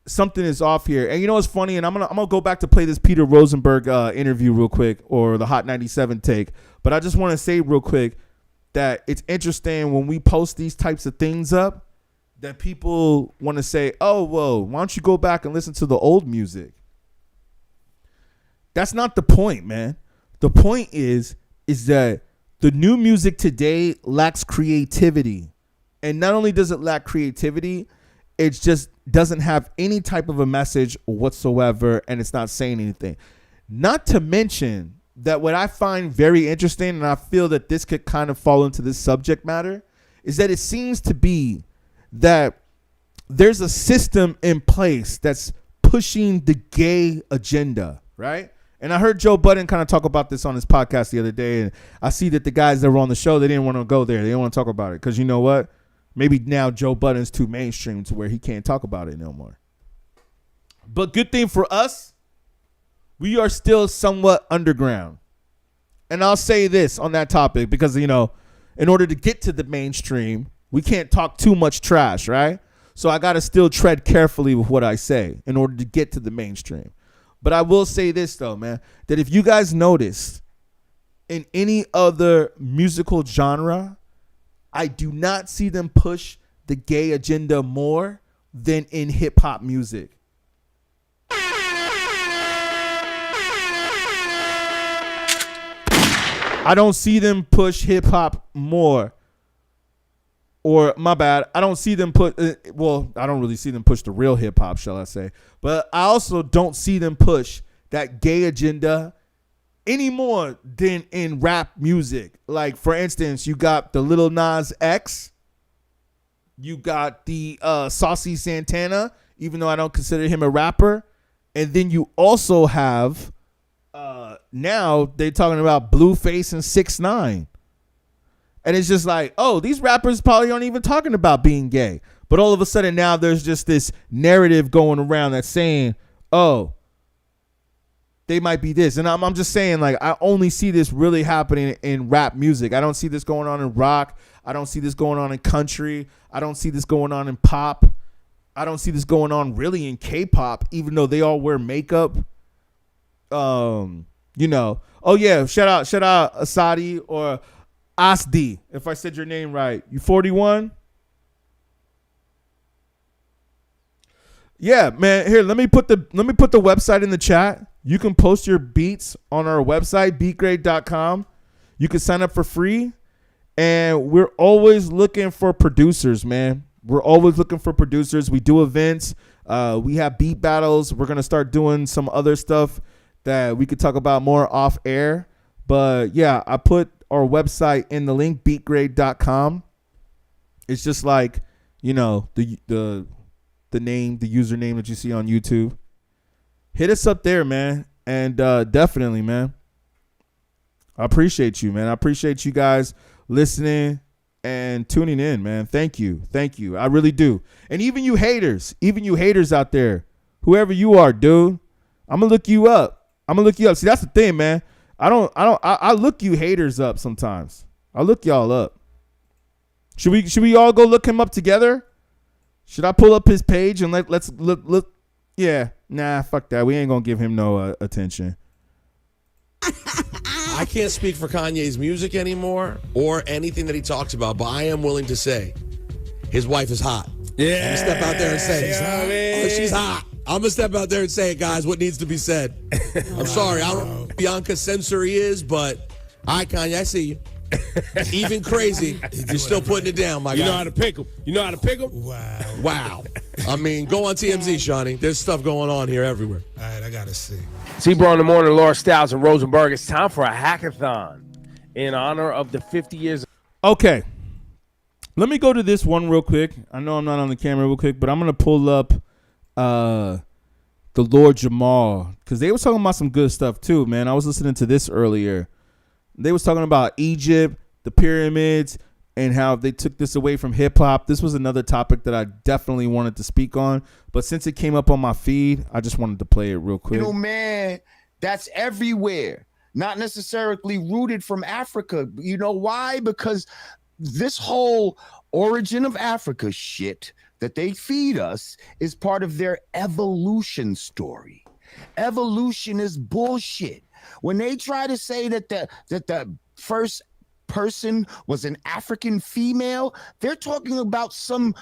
something is off here. And what's funny? And I'm gonna go back to play this Peter Rosenberg interview real quick, or the Hot 97 take. But I just want to say real quick that it's interesting when we post these types of things up, that people want to say, oh, well, why don't you go back and listen to the old music? That's not the point, man. The point is that the new music today lacks creativity. And not only does it lack creativity, it just doesn't have any type of a message whatsoever, and it's not saying anything. Not to mention that what I find very interesting, and I feel that this could kind of fall into this subject matter, is that it seems to be that there's a system in place that's pushing the gay agenda, right? And I heard Joe Budden kind of talk about this on his podcast the other day, and I see that the guys that were on the show, they didn't want to go there. They didn't want to talk about it because you know what? Maybe now Joe Budden's too mainstream to where he can't talk about it no more. But good thing for us, we are still somewhat underground. And I'll say this on that topic because, you know, in order to get to the mainstream, we can't talk too much trash, right? So I got to still tread carefully with what I say in order to get to the mainstream. But I will say this, though, man, that if you guys noticed in any other musical genre, I do not see them push the gay agenda more than in hip hop music. I don't see them push hip hop more. Or my bad, I don't see them put. Well, I don't really see them push the real hip hop, shall I say? But I also don't see them push that gay agenda any more than in rap music. Like, for instance, you got the Lil Nas X, you got the Saucy Santana, even though I don't consider him a rapper, and then you also have now they're talking about Blueface and 6ix9ine. And it's just like, oh, these rappers probably aren't even talking about being gay. But all of a sudden now there's just this narrative going around that's saying, oh, they might be this. And I'm just saying, like, I only see this really happening in rap music. I don't see this going on in rock. I don't see this going on in country. I don't see this going on in pop. I don't see this going on really in K-pop, even though they all wear makeup. You know, oh yeah, shout out Asadi or Asdi, if I said your name right. You 41? Yeah, man. Here, let me put the website in the chat. You can post your beats on our website, beatgrade.com. You can sign up for free. And we're always looking for producers, man. We're always looking for producers. We do events. We have beat battles. We're going to start doing some other stuff that we could talk about more off air. But yeah, I put our website in the link, beatgrade.com. It's just like, you know, the name, the username that you see on YouTube. Hit us up there, man. And definitely, man, I appreciate you, man. I appreciate you guys listening and tuning in, man. Thank you. I really do. And even you haters out there, whoever you are, dude, I'm gonna look you up. See, that's the thing, man. I look you haters up sometimes. I look y'all up. Should we all go look him up together? Should I pull up his page and let's look? Yeah, nah, fuck that. We ain't gonna give him no attention. I can't speak for Kanye's music anymore or anything that he talks about, but I am willing to say his wife is hot. Yeah. I'm gonna step out there and say You know what I mean? oh, she's hot. I'm gonna step out there and say it, guys, what needs to be said. I'm sorry, I don't know who Bianca Sensory is, but all right, Kanye, I see you. Even crazy, you're still putting it down, my guy. You know how to pick them. Wow. I mean, go on TMZ, Shawnee. There's stuff going on here everywhere. All right, I gotta see. T-Bro in the morning, Laura Styles and Rosenberg. It's time for a hackathon in honor of the 50 years. Okay. Let me go to this one real quick. I know I'm not on the camera real quick, but I'm going to pull up the Lord Jamal because they were talking about some good stuff too, man. I was listening to this earlier. They was talking about Egypt, the pyramids, and how they took this away from hip hop. This was another topic that I definitely wanted to speak on, but since it came up on my feed, I just wanted to play it real quick. You know, man, that's everywhere. Not necessarily rooted from Africa. You know why? Because this whole origin of Africa shit that they feed us is part of their evolution story. Evolution is bullshit. When they try to say that the first person was an African female, they're talking about some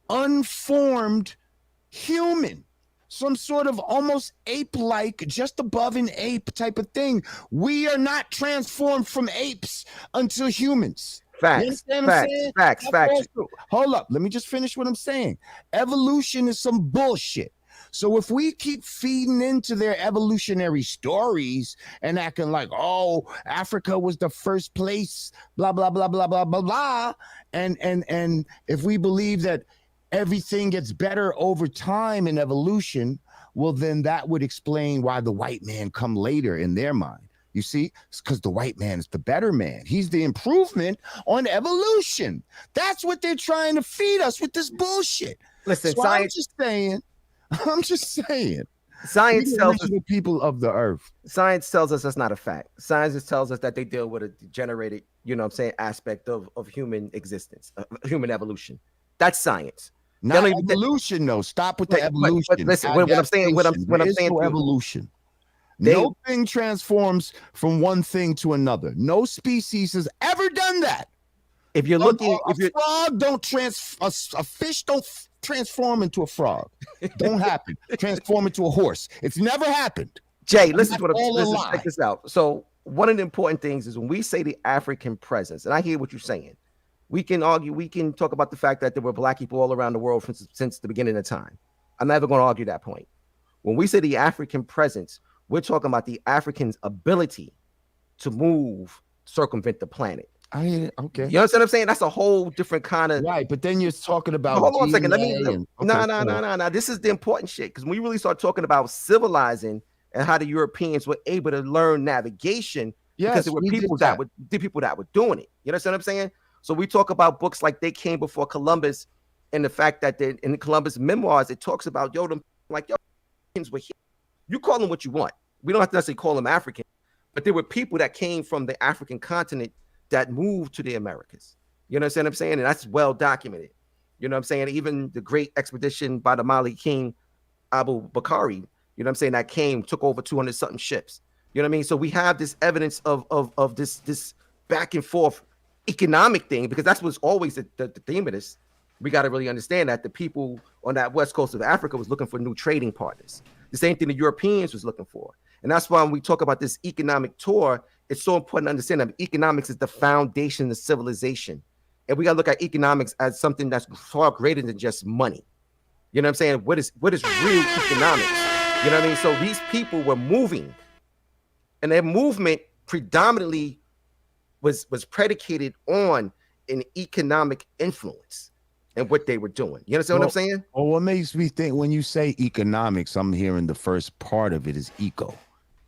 unformed human. some sort of almost ape-like, just above an ape type of thing. We are not transformed from apes until humans. Facts. Facts. Hold up. Let me just finish what I'm saying. Evolution is some bullshit. So if we keep feeding into their evolutionary stories and acting like, oh, Africa was the first place, blah, blah, blah, blah, blah, blah, blah. And if we believe that everything gets better over time in evolution, well, then that would explain why the white man come later in their mind. You see, it's because the white man is the better man. He's the improvement on evolution. That's what they're trying to feed us with this bullshit. Listen, so science. I'm just saying. Science tells us the people of the earth. Science tells us that's not a fact. Science just tells us that they deal with a degenerated, aspect of human existence, human evolution. That's science. Not evolution, though. Stop with the evolution. But listen, what I'm saying, evolution. Nothing transforms from one thing to another. No species has ever done that. If you're looking, a fish don't transform into a frog. Don't happen. Transform into a horse. It's never happened. Jay, listen to what I'm check this out. So one of the important things is when we say the African presence, and I hear what you're saying, we can argue, we can talk about the fact that there were black people all around the world since the beginning of time. I'm never going to argue that point. When we say the African presence, we're talking about the Africans' ability to move, circumvent the planet. Okay. You understand what I'm saying? That's a whole different kind of right. But then you're talking about hold on a second. No. This is the important shit, because when we really start talking about civilizing and how the Europeans were able to learn navigation, because there were people that were doing it. You understand what I'm saying? So we talk about books like They Came Before Columbus, and the fact that in Columbus memoirs it talks about them like Africans were here. You call them what you want. We don't have to necessarily call them African, but there were people that came from the African continent that moved to the Americas. You understand what I'm saying? And that's well documented. You know what I'm saying? Even the great expedition by the Mali King, Abu Bakari, you know what I'm saying, that took over 200 something ships. You know what I mean? So we have this evidence of this back and forth economic thing, because that's what's always the theme of this. We got to really understand that the people on that west coast of Africa was looking for new trading partners. The same thing the Europeans was looking for. And that's why when we talk about this economic tour, it's so important to understand that economics is the foundation of civilization. And we got to look at economics as something that's far greater than just money. You know what I'm saying? What is real economics? You know what I mean? So these people were moving, and their movement predominantly was predicated on an economic influence and what they were doing. You understand what I'm saying? Well, what makes me think when you say economics, I'm hearing the first part of it is eco.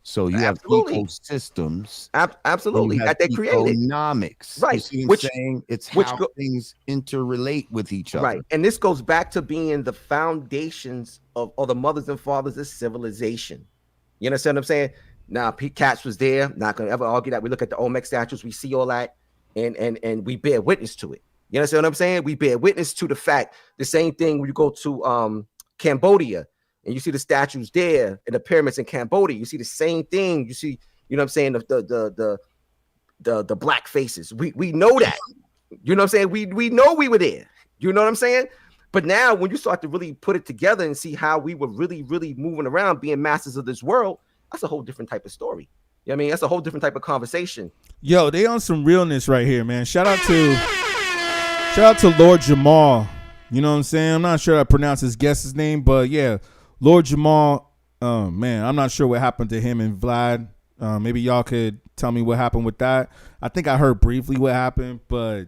So you have ecosystems. Absolutely. That they created. Economics. Right. You see what I'm saying? It's how things interrelate with each other. Right. And this goes back to being the foundations of the mothers and fathers of civilization. You understand what I'm saying? Now, Pete Katz was there. Not going to ever argue that. We look at the Olmec statues. We see all that. And we bear witness to it. You understand what I'm saying? We bear witness to the fact. The same thing when you go to Cambodia, and you see the statues there and the pyramids in Cambodia. You see the same thing. You see, you know what I'm saying, the black faces. We know that. You know what I'm saying? We know we were there. You know what I'm saying? But now when you start to really put it together and see how we were really, really moving around, being masters of this world, that's a whole different type of story. You know what I mean? That's a whole different type of conversation. Yo, they on some realness right here, man. Shout out to Lord Jamal. You know what I'm saying? I'm not sure I pronounce his guest's name, but yeah, Lord Jamal. Man, I'm not sure what happened to him and Vlad. Maybe y'all could tell me what happened with that. I think I heard briefly what happened, but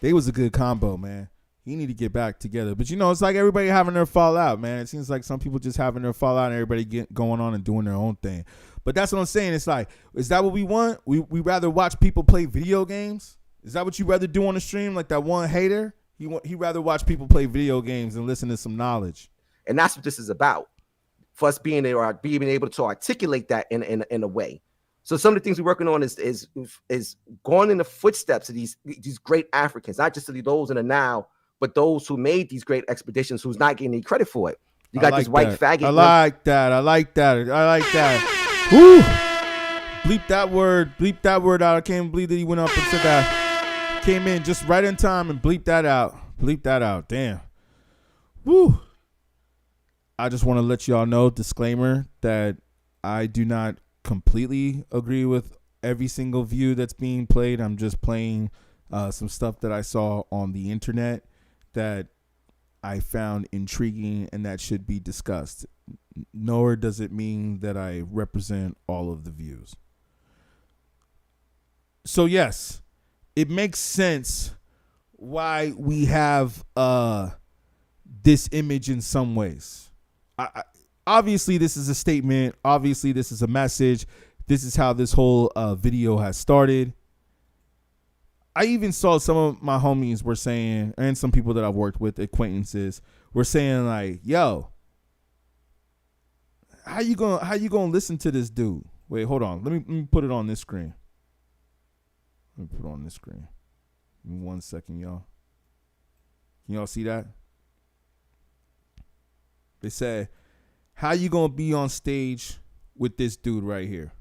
they was a good combo, man. You need to get back together. But, you know, it's like everybody having their fallout, man. It seems like some people just having their fallout and everybody going on and doing their own thing. But that's what I'm saying. It's like, is that what we want? We rather watch people play video games? Is that what you rather do on the stream? Like that one hater? He rather watch people play video games and listen to some knowledge. And that's what this is about. For us being able to articulate that in a way. So some of the things we're working on is going in the footsteps of these great Africans, not just those in the now, but those who made these great expeditions who's not getting any credit for it. You got this white faggot. I like that. Woo! Bleep that word out. I can't believe that he went up and said that. Came in just right in time and bleep that out. Damn. Woo. I just want to let y'all know, disclaimer, that I do not completely agree with every single view that's being played. I'm just playing some stuff that I saw on the internet that I found intriguing and that should be discussed. Nor does it mean that I represent all of the views. So yes, it makes sense why we have this image in some ways. Obviously, this is a statement. Obviously, this is a message. This is how this whole video has started. I even saw some of my homies were saying, and some people that I've worked with, acquaintances, were saying like, "Yo, how you gonna listen to this dude?" Wait, hold on. Let me put it on this screen. Let me put it on this screen. Give me 1 second, y'all. Can y'all see that? They said, "How you gonna be on stage with this dude right here?"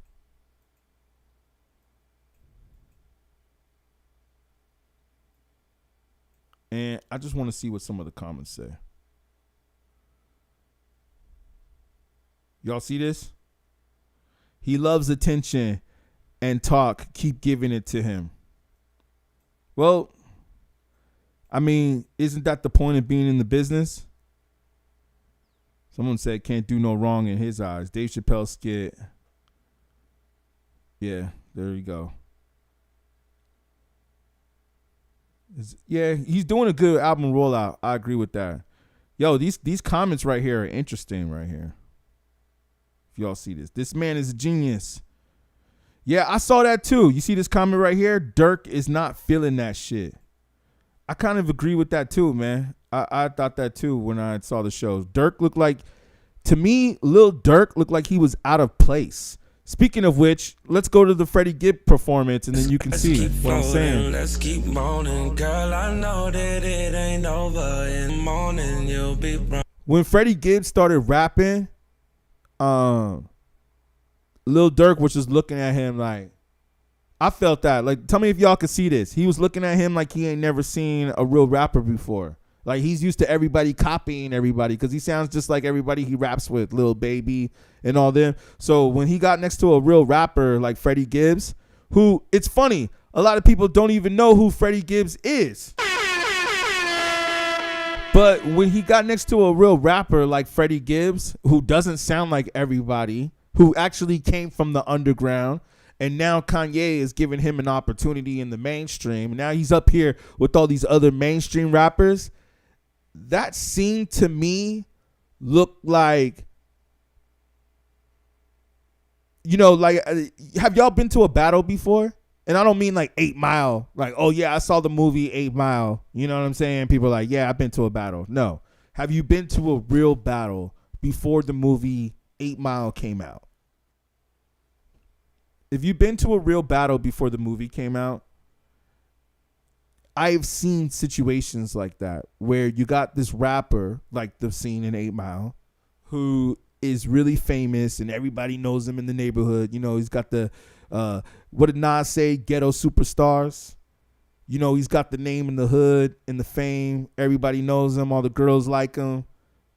And I just want to see what some of the comments say. Y'all see this? He loves attention and talk. Keep giving it to him. Well, I mean, isn't that the point of being in the business? Someone said can't do no wrong in his eyes. Dave Chappelle skit. Yeah, there you go. Yeah, he's doing a good album rollout. I agree with that. Yo, these comments right here are interesting right here. If y'all see this. This man is a genius. Yeah, I saw that too. You see this comment right here? Durk is not feeling that shit. I kind of agree with that too, man. I thought that too when I saw the shows. Durk looked like, to me, Lil Durk looked like he was out of place. Speaking of which, let's go to the Freddie Gibb performance and then you can see what I'm saying. Let's keep moaning, girl. I know that it ain't over. In the morning, you'll be wrong. When Freddie Gibb started rapping, Lil Durk was just looking at him like, I felt that. Like, tell me if y'all could see this. He was looking at him like he ain't never seen a real rapper before. Like, he's used to everybody copying everybody because he sounds just like everybody he raps with, Lil Baby and all them. So when he got next to a real rapper like Freddie Gibbs, who, it's funny, a lot of people don't even know who Freddie Gibbs is. But when he got next to a real rapper like Freddie Gibbs, who doesn't sound like everybody, who actually came from the underground, and now Kanye is giving him an opportunity in the mainstream. Now he's up here with all these other mainstream rappers. That scene to me looked like, you know, like, have y'all been to a battle before? And I don't mean like 8 Mile, like, oh yeah, I saw the movie 8 Mile. You know what I'm saying? People are like, yeah, I've been to a battle. No. Have you been to a real battle before the movie 8 Mile came out? If you've been to a real battle before the movie came out, I've seen situations like that where you got this rapper, like the scene in 8 Mile, who is really famous and everybody knows him in the neighborhood. You know, he's got the, what did Nas say? Ghetto superstars. You know, he's got the name in the hood and the fame. Everybody knows him. All the girls like him.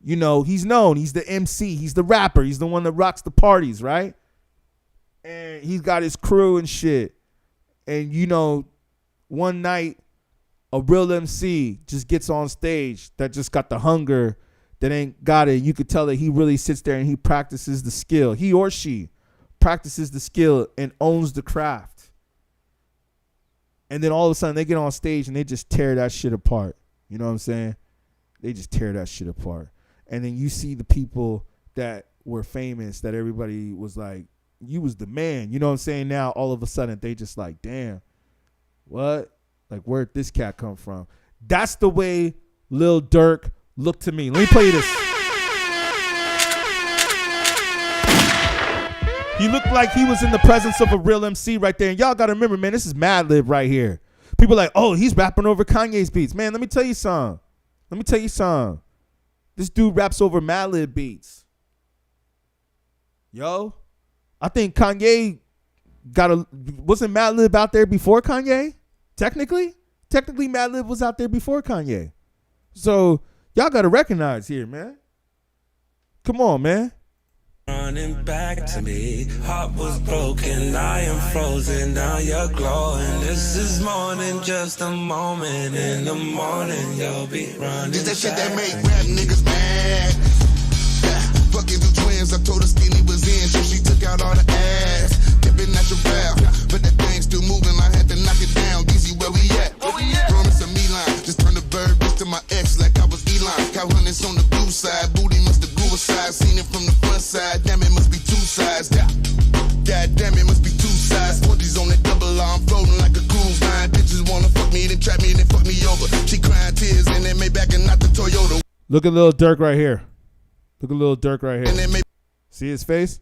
You know, he's known. He's the MC. He's the rapper. He's the one that rocks the parties, right? And he's got his crew and shit. And, you know, one night, a real MC just gets on stage that just got the hunger, that ain't got it. You could tell that he really sits there and he practices the skill. He or she practices the skill and owns the craft. And then all of a sudden they get on stage and they just tear that shit apart. You know what I'm saying? They just tear that shit apart. And then you see the people that were famous, that everybody was like, you was the man. You know what I'm saying? Now all of a sudden they just like, damn, what? Like, where'd this cat come from? That's the way Lil Durk looked to me. Let me play this. He looked like he was in the presence of a real MC right there. And y'all got to remember, man, this is Mad Lib right here. People are like, oh, he's rapping over Kanye's beats. Man, let me tell you something. This dude raps over Mad Lib beats. Yo, I think Kanye wasn't Mad Lib out there before Kanye? Technically, Mad Lib was out there before Kanye. So y'all got to recognize here, man. Come on, man. Running back to me, heart was broken, I am frozen, now you're glowing. This is more than just a moment. In the morning, you'll be running. This that shit that make rap niggas mad. Fucking two twins, I told her Skinny was in, so she took out all the ass. Dipping at your rap, but that thing still moving, I had to knock it down. Easy, where we at? Promise a me line, just turn the bird bitch to my ex like I was Elon. Cow hunters on the blue side, booty must have grew aside. Seen it from the front side, damn it must be two sides. God damn it must be two sides. 40s on that double R, I'm floating like a cruise line. Bitches wanna fuck me, then trap me, then fuck me over. She crying tears and then Maybach and not the Toyota. Look at little Durk right here. Look at little Durk right here. See his face?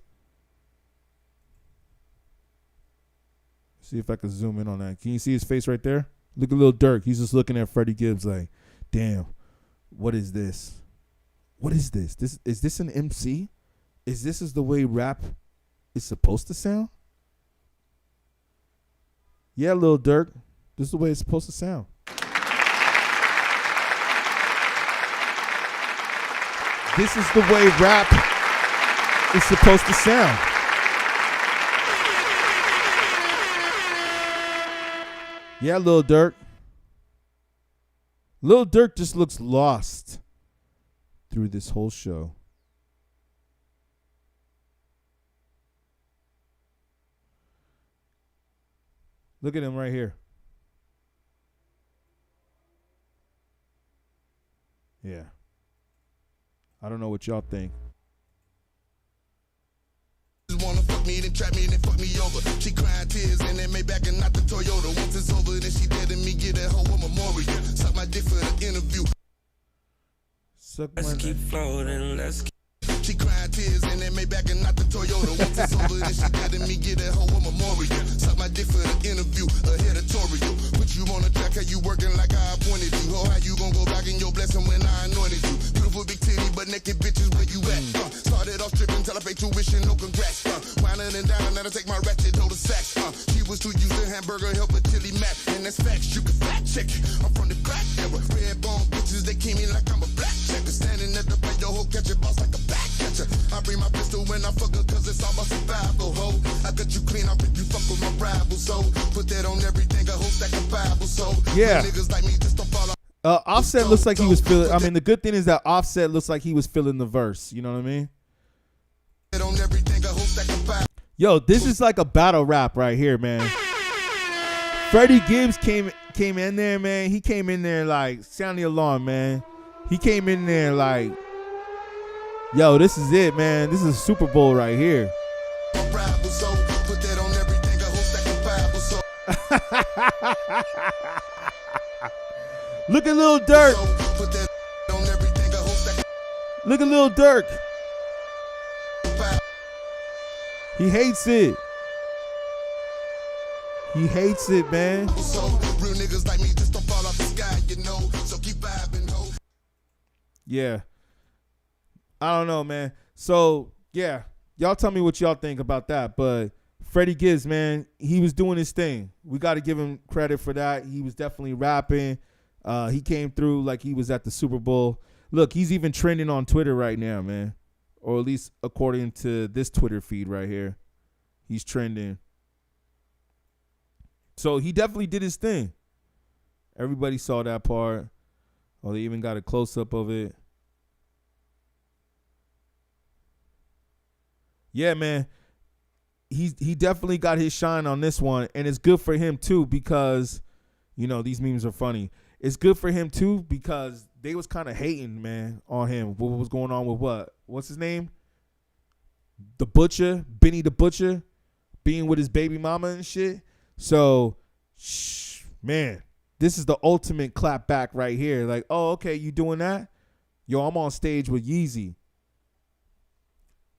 See if I can zoom in on that. Can you see his face right there? Look at little Durk. He's just looking at Freddie Gibbs like, damn, what is this? What is this? Is this an MC? Is this the way rap is supposed to sound? Yeah, little Durk. This is the way it's supposed to sound. This is the way rap is supposed to sound. Yeah, Lil Durk. Lil Durk just looks lost through this whole show. Look at him right here. Yeah. I don't know what y'all think. Wanna fuck me, then trap me, then fuck me over. She crying tears and then Maybach and not the Toyota. Once it's over, then she dead and me get that hoe a memorial. Suck my dick for the interview. Let's keep floating, let's keep. She crying tears and then Maybach and not the Toyota. Once it's over, then she dead and me get that hoe a memorial. Suck my dick for the interview, a editorial. Put you on the track, how you working like I appointed you. Oh, how you gonna go back in your blessing when I anointed you? Beautiful big titty, but naked bitches, where you at? Started off stripping till I paid tuition, no congrats. Winding and down, now I take my ratchet, hold the sax. She was too used to hamburger helper till he met. And that's facts, you can fact check it. I'm from the crack era. Red bone bitches, they came in like I'm a black checker. Standing at the plate, the whole catch it boss like a back catcher. I bring my pistol when I fuck her, cause it's all my survival, ho. I cut you clean, I'll rip you fuck with my rival, so put that on everything, a whole stack of Bible, so yeah. Niggas like me just don't fall off. Offset looks like he was feeling. I mean, the good thing is that Offset looks like he was feeling the verse. You know what I mean? Yo, this is like a battle rap right here, man. Freddie Gibbs came in there, man. He came in there like sound the alarm, man. He came in there like, yo, this is it, man. This is a Super Bowl right here. Look at Lil Durk. Look at Lil Durk. He hates it. He hates it, man. Yeah. I don't know, man. So, yeah. Y'all tell me what y'all think about that. But Freddie Gibbs, man, he was doing his thing. We got to give him credit for that. He was definitely rapping. He came through like he was at the Super Bowl. Look, he's even trending on Twitter right now, man. Or at least according to this Twitter feed right here. He's trending. So he definitely did his thing. Everybody saw that part. Oh, they even got a close-up of it. Yeah, man. He definitely got his shine on this one. And it's good for him, too, because, you know, these memes are funny. It's good for him, too, because they was kind of hating, man, on him. What was going on with what? What's his name? The Butcher, Benny the Butcher, being with his baby mama and shit. So, man, this is the ultimate clap back right here. Like, oh, okay, you doing that? Yo, I'm on stage with Yeezy.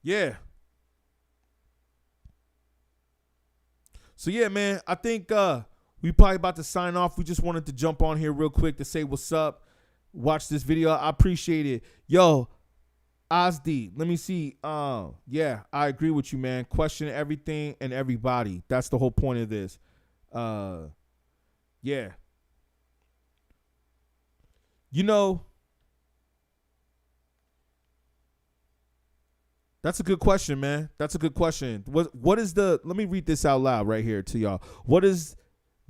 Yeah. So, yeah, man, I think we probably about to sign off. We just wanted to jump on here real quick to say what's up. Watch this video. I appreciate it. Yo, Ozzy, let me see. Yeah, I agree with you, man. Question everything and everybody. That's the whole point of this. Yeah. You know, That's a good question, man. That's a good question. What is the? Let me read this out loud right here to y'all. What is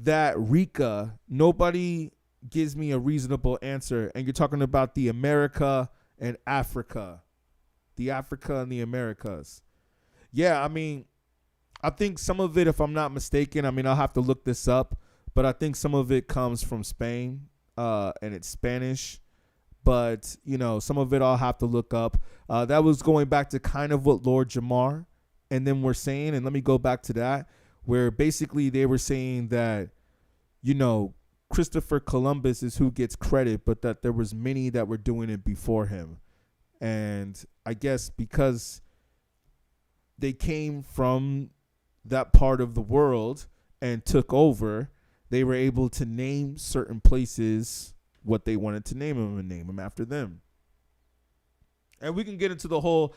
that, Rika? Nobody gives me a reasonable answer, and you're talking about the America and Africa, the Africa and the Americas. Yeah, I mean, I think some of it, if I'm not mistaken, I mean, I'll have to look this up, but I think some of it comes from Spain, and it's Spanish. But, you know, some of it I'll have to look up. That was going back to kind of what Lord Jamar and then were saying. And let me go back to that, where basically they were saying that, you know, Christopher Columbus is who gets credit, but that there was many that were doing it before him. And I guess because they came from that part of the world and took over, they were able to name certain places what they wanted to name them and name them after them. And we can get into the whole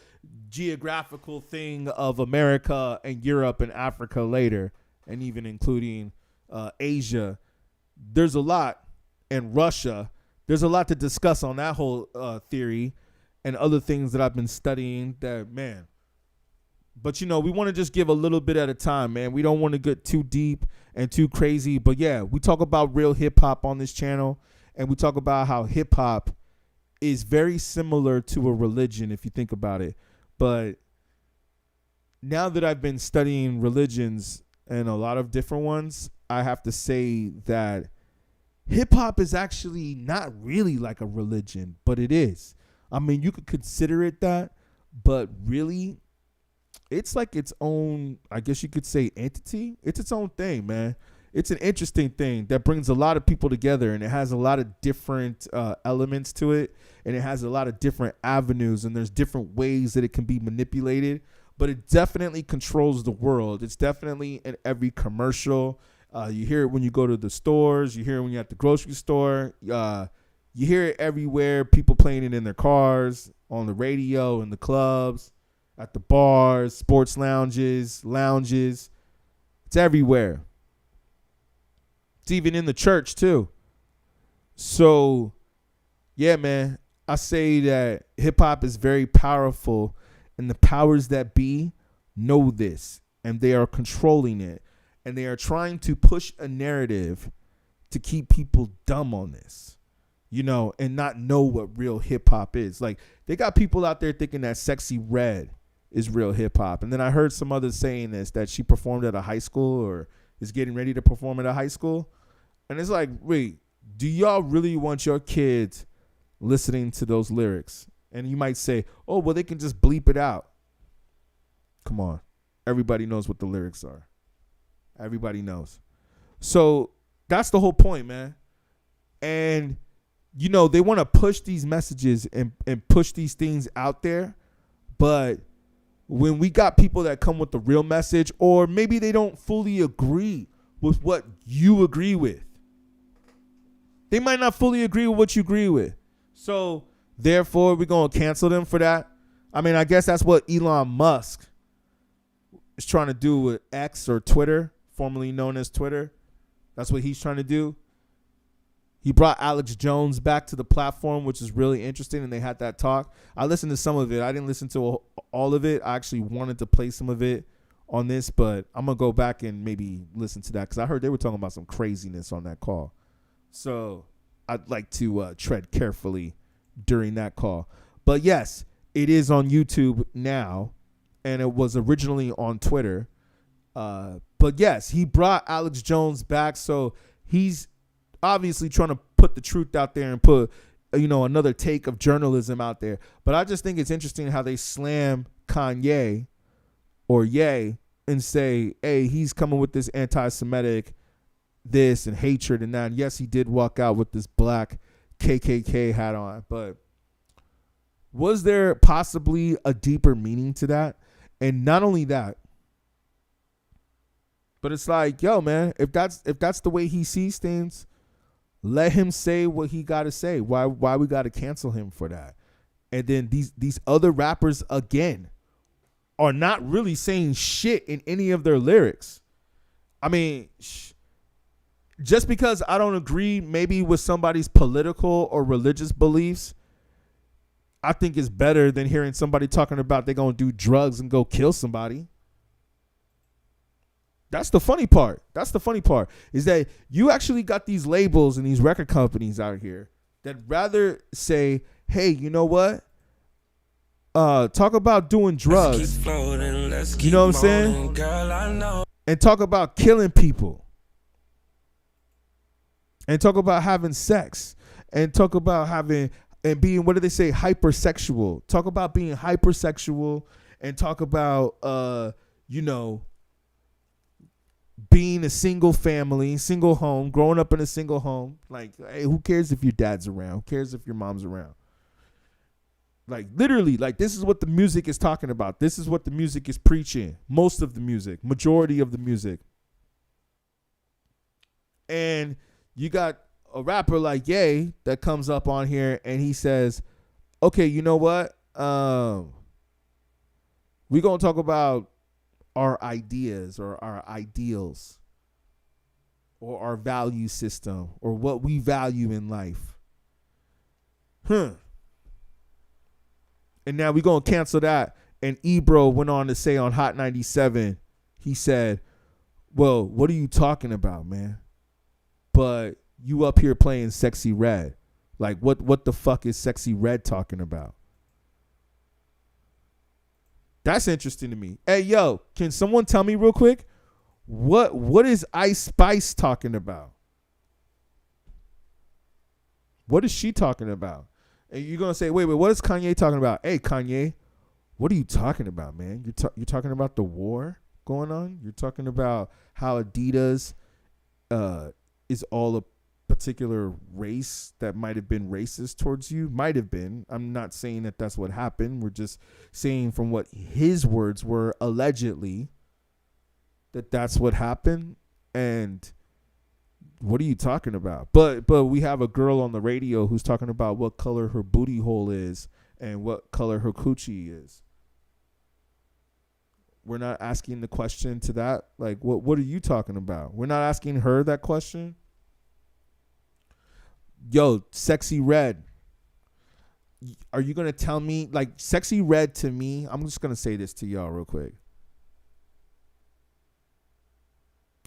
geographical thing of America and Europe and Africa later, and even including Asia. There's a lot, and Russia. There's a lot to discuss on that whole theory and other things that I've been studying that, man. But, you know, we want to just give a little bit at a time, man. We don't want to get too deep and too crazy. But, yeah, we talk about real hip-hop on this channel. And we talk about how hip hop is very similar to a religion, if you think about it. But now that I've been studying religions and a lot of different ones, I have to say that hip hop is actually not really like a religion, but it is. I mean, you could consider it that, but really, it's like its own, I guess you could say, entity. It's its own thing, man. It's an interesting thing that brings a lot of people together, and it has a lot of different elements to it, and it has a lot of different avenues, and there's different ways that it can be manipulated, but it definitely controls the world. It's definitely in every commercial. You hear it when you go to the stores. You hear it when you're at the grocery store. You hear it everywhere, people playing it in their cars, on the radio, in the clubs, at the bars, sports lounges. It's everywhere. It's even in the church too. So, yeah, man, I say that hip hop is very powerful, and the powers that be know this, and they are controlling it, and they are trying to push a narrative to keep people dumb on this, you know, and not know what real hip hop is. Like, they got people out there thinking that Sexy Red is real hip hop. And then I heard some others saying this, that she performed at a high school or is getting ready to perform at a high school. And it's like, wait, do y'all really want your kids listening to those lyrics? And you might say, oh, well, they can just bleep it out. Come on. Everybody knows what the lyrics are. Everybody knows. So that's the whole point, man. And, you know, they want to push these messages and push these things out there. But when we got people that come with the real message, or maybe they don't fully agree with what you agree with, they might not fully agree with what you agree with. So, therefore, we're going to cancel them for that. I mean, I guess that's what Elon Musk is trying to do with X, or Twitter, formerly known as Twitter. That's what he's trying to do. He brought Alex Jones back to the platform, which is really interesting, and they had that talk. I listened to some of it. I didn't listen to all of it. I actually wanted to play some of it on this, but I'm going to go back and maybe listen to that, because I heard they were talking about some craziness on that call. So I'd like to tread carefully during that call. But yes, it is on YouTube now, and it was originally on Twitter. But yes, he brought Alex Jones back, so he's obviously trying to put the truth out there and put, you know, another take of journalism out there. But I just think it's interesting how they slam Kanye or Ye and say, hey, he's coming with this anti-Semitic this and hatred and that. And yes, he did walk out with this black KKK hat on, but was there possibly a deeper meaning to that? And not only that, but it's like, yo, man, if that's the way he sees things, let him say what he got to say. Why we got to cancel him for that? And then these other rappers, again, are not really saying shit in any of their lyrics. I mean, just because I don't agree maybe with somebody's political or religious beliefs, I think it's better than hearing somebody talking about they're going to do drugs and go kill somebody. That's the funny part. That's the funny part is that you actually got these labels and these record companies out here that rather say, hey, you know what? Talk about doing drugs. You know what I'm saying? And talk about killing people. And talk about having sex. And talk about having and being, what do they say, hypersexual. Talk about being hypersexual and talk about being a single family, single home, growing up in a single home. Like, hey, who cares if your dad's around? Who cares if your mom's around? Like, literally, like, this is what the music is talking about. This is what the music is preaching. Most of the music, majority of the music. And you got a rapper like Ye that comes up on here and he says, okay, you know what? We're going to talk about our ideas or our ideals or our value system or what we value in life. And now we're going to cancel that. And Ebro went on to say on Hot 97, he said, well, what are you talking about, man? But you up here playing Sexy Red. Like, what the fuck is Sexy Red talking about? That's interesting to me. Hey, yo, can someone tell me real quick? What is Ice Spice talking about? What is she talking about? And you're going to say, wait, what is Kanye talking about? Hey, Kanye, what are you talking about, man? You're talking about the war going on? You're talking about how Adidas is all a particular race that might have been racist towards you? Might have been. I'm not saying that that's what happened. We're just saying from what his words were allegedly that that's what happened. And what are you talking about? But we have a girl on the radio who's talking about what color her booty hole is and what color her coochie is. We're not asking the question to that. Like, what are you talking about? We're not asking her that question. Yo, Sexy Red. Are you going to tell me, like, Sexy Red to me, I'm just going to say this to y'all real quick.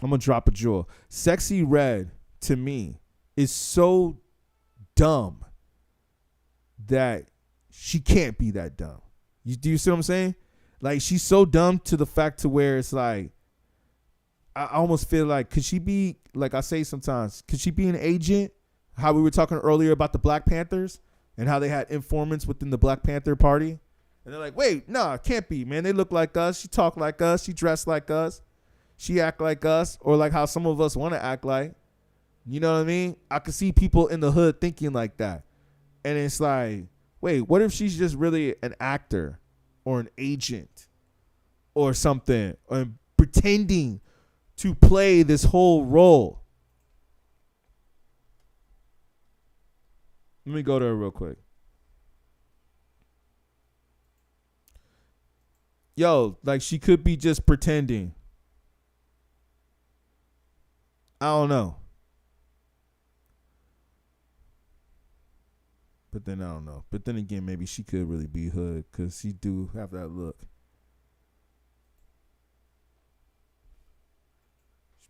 I'm going to drop a jewel. Sexy Red, to me, is so dumb that she can't be that dumb. Do you see what I'm saying? Like, she's so dumb to the fact to where it's like, I almost feel like, could she be, like I say sometimes, could she be an agent? How we were talking earlier about the Black Panthers and how they had informants within the Black Panther party. And they're like, wait, no, it can't be, man. They look like us. She talk like us. She dress like us. She act like us, or like how some of us want to act like. You know what I mean? I could see people in the hood thinking like that. And it's like, wait, what if she's just really an actor or an agent or something, or pretending to play this whole role? Let me go to her real quick. Yo, like, she could be just pretending. I don't know. But then I don't know. But then again, maybe she could really be hood because she do have that look.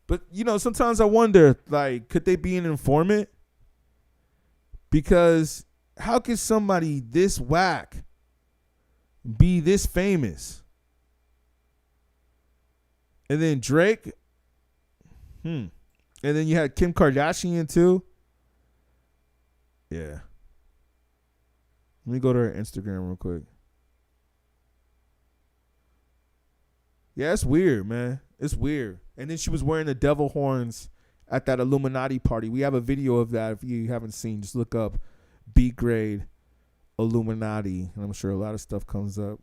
But, you know, sometimes I wonder, like, could they be an informant? Because how could somebody this whack be this famous? And then Drake. And then you had Kim Kardashian too. Yeah. Let me go to her Instagram real quick. Yeah, it's weird, man. It's weird. And then she was wearing the devil horns at that Illuminati party. We have a video of that. If you haven't seen, just look up beatGrade Illuminati. And I'm sure a lot of stuff comes up.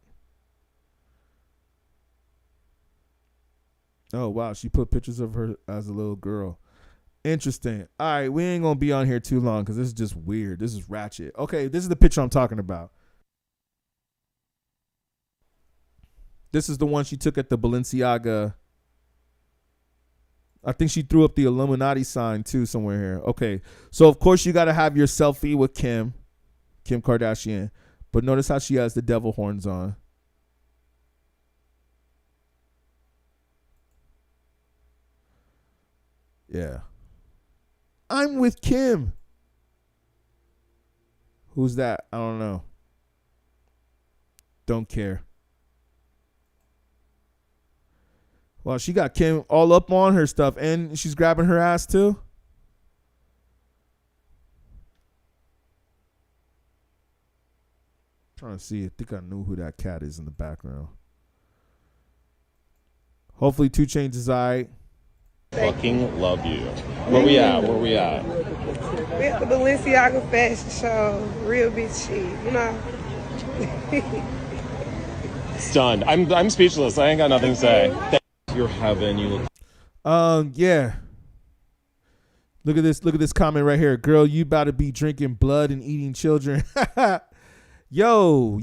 Oh, wow. She put pictures of her as a little girl. Interesting. All right. We ain't going to be on here too long because this is just weird. This is ratchet. Okay. This is the picture I'm talking about. This is the one she took at the Balenciaga. I think she threw up the Illuminati sign too somewhere here. Okay. So, of course, you got to have your selfie with Kim Kardashian. But notice how she has the devil horns on. Yeah. I'm with Kim. Who's that? I don't know. Don't care. Well, she got Kim all up on her stuff, and she's grabbing her ass too. Trying to see. I think I knew who that cat is in the background. Hopefully 2 Chainz is alright. Fucking love you. Where we at? We at the Balenciaga fashion show. Real bitch shit, you know. Stunned. I'm speechless. I ain't got nothing to say. You're heaven. You look. Yeah. Look at this comment right here. Girl, you about to be drinking blood and eating children. Yo.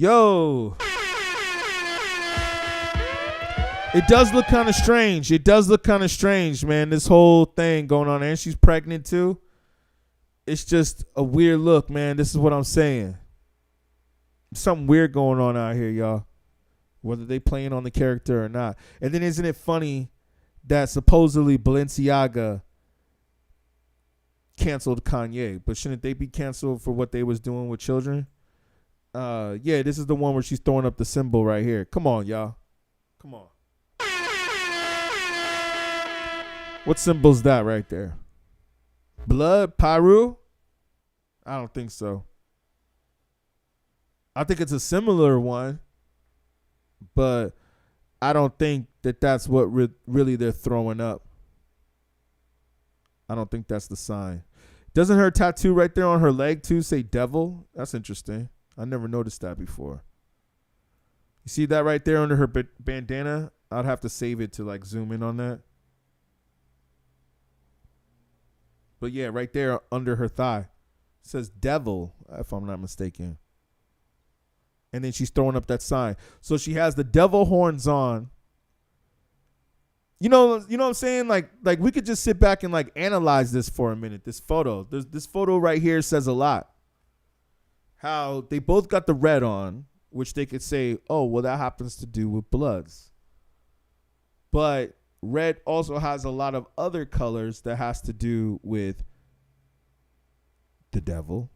It does look kind of strange. Man. This whole thing going on. And she's pregnant too. It's just a weird look, man. This is what I'm saying. Something weird going on out here, y'all. Whether they playing on the character or not. And then isn't it funny that supposedly Balenciaga canceled Kanye, but shouldn't they be canceled for what they was doing with children? Yeah, this is the one where she's throwing up the symbol right here. Come on, y'all. Come on. What symbol's that right there? Blood? Pyru? I don't think so. I think it's a similar one, but I don't think that that's what really they're throwing up. I don't think that's the sign. Doesn't her tattoo right there on her leg too say devil? That's interesting. I never noticed that before. You see that right there under her bandana? I'd have to save it to like zoom in on that. But yeah, right there under her thigh. It says devil, if I'm not mistaken. And then she's throwing up that sign. So she has the devil horns on. You know what I'm saying? Like we could just sit back and like analyze this for a minute. This photo. This photo right here says a lot. How they both got the red on, which they could say, oh, well, that happens to do with Bloods. But red also has a lot of other colors that has to do with the devil,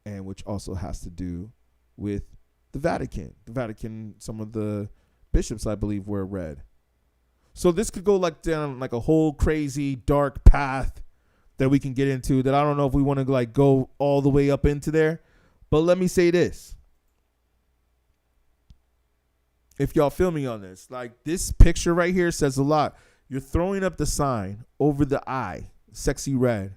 and which also has to do with the Vatican. The Vatican, some of the bishops, I believe, wear red. So this could go like down like a whole crazy dark path that we can get into that I don't know if we want to like go all the way up into there. But let me say this. If y'all feel me on this, like this picture right here says a lot. You're throwing up the sign over the eye, sexy red.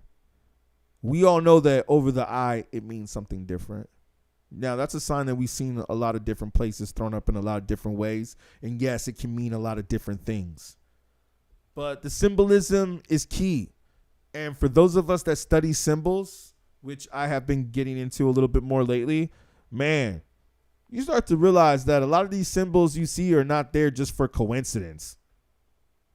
We all know that over the eye, it means something different. Now, that's a sign that we've seen a lot of different places thrown up in a lot of different ways. And yes, it can mean a lot of different things. But the symbolism is key. And for those of us that study symbols, which I have been getting into a little bit more lately, man, you start to realize that a lot of these symbols you see are not there just for coincidence.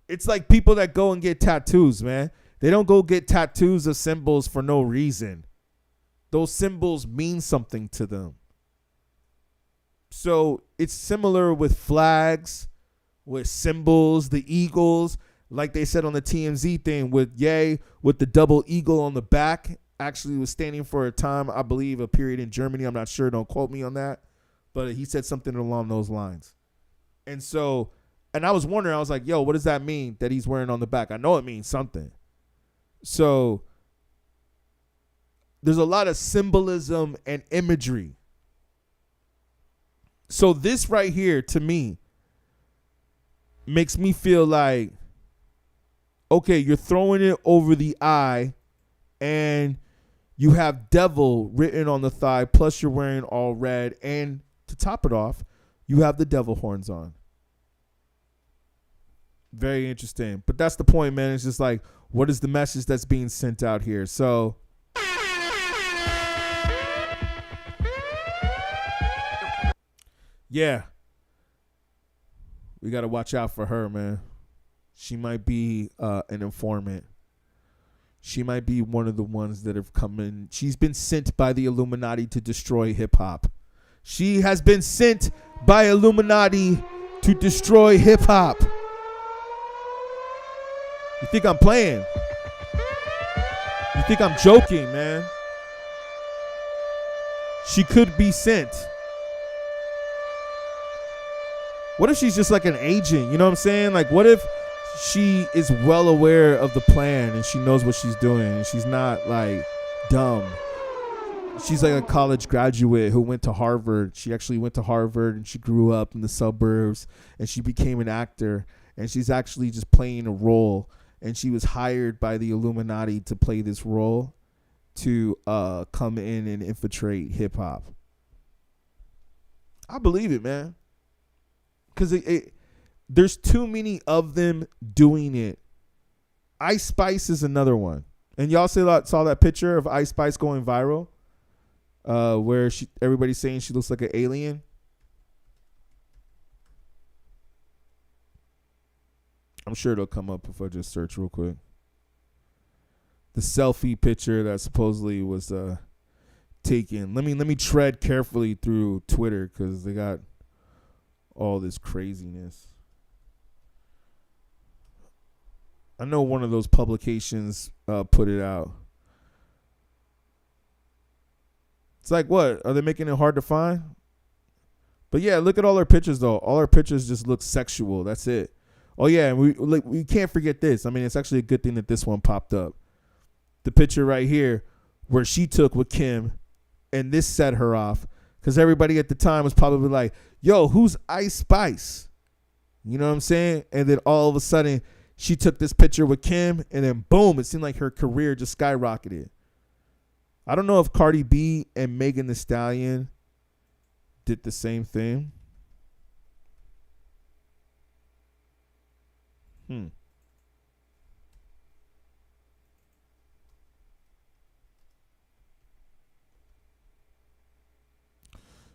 It's like people that go and get tattoos, man. They don't go get tattoos of symbols for no reason. Those symbols mean something to them. So it's similar with flags, with symbols, the eagles, like they said on the TMZ thing with Ye, with the double eagle on the back, actually was standing for a time, I believe, a period in Germany. I'm not sure. Don't quote me on that. But he said something along those lines. And so, and I was wondering, I was like, yo, what does that mean that he's wearing on the back? I know it means something. So there's a lot of symbolism and imagery. So this right here, to me, makes me feel like, okay, you're throwing it over the eye and you have devil written on the thigh, plus you're wearing all red, and to top it off, you have the devil horns on. Very interesting. But that's the point, man. It's just like, what is the message that's being sent out here? So yeah, we got to watch out for her, man. She might be an informant. She might be one of the ones that have come in. She's been sent by the Illuminati to destroy hip hop. She has been sent by Illuminati to destroy hip hop. You think I'm playing? You think I'm joking, man? She could be sent. What if she's just like an agent? You know what I'm saying? Like, what if she is well aware of the plan and she knows what she's doing and she's not like dumb? She's like a college graduate who went to Harvard. She actually went to Harvard and she grew up in the suburbs and she became an actor and she's actually just playing a role, and she was hired by the Illuminati to play this role to come in and infiltrate hip hop. I believe it, man. Because there's too many of them doing it. Ice Spice is another one. And y'all saw that picture of Ice Spice going viral? Where everybody's saying she looks like an alien. I'm sure it'll come up if I just search real quick. The selfie picture that supposedly was taken. Let me tread carefully through Twitter because they got all this craziness. I know one of those publications put it out. It's like, what? Are they making it hard to find? But yeah, look at all our pictures though. All our pictures just look sexual. That's it. Oh yeah, and we can't forget this. I mean, it's actually a good thing that this one popped up. The picture right here where she took with Kim, and this set her off because everybody at the time was probably like, yo, who's Ice Spice? You know what I'm saying? And then all of a sudden she took this picture with Kim, and then boom, it seemed like her career just skyrocketed. I don't know if Cardi B and Megan Thee Stallion did the same thing.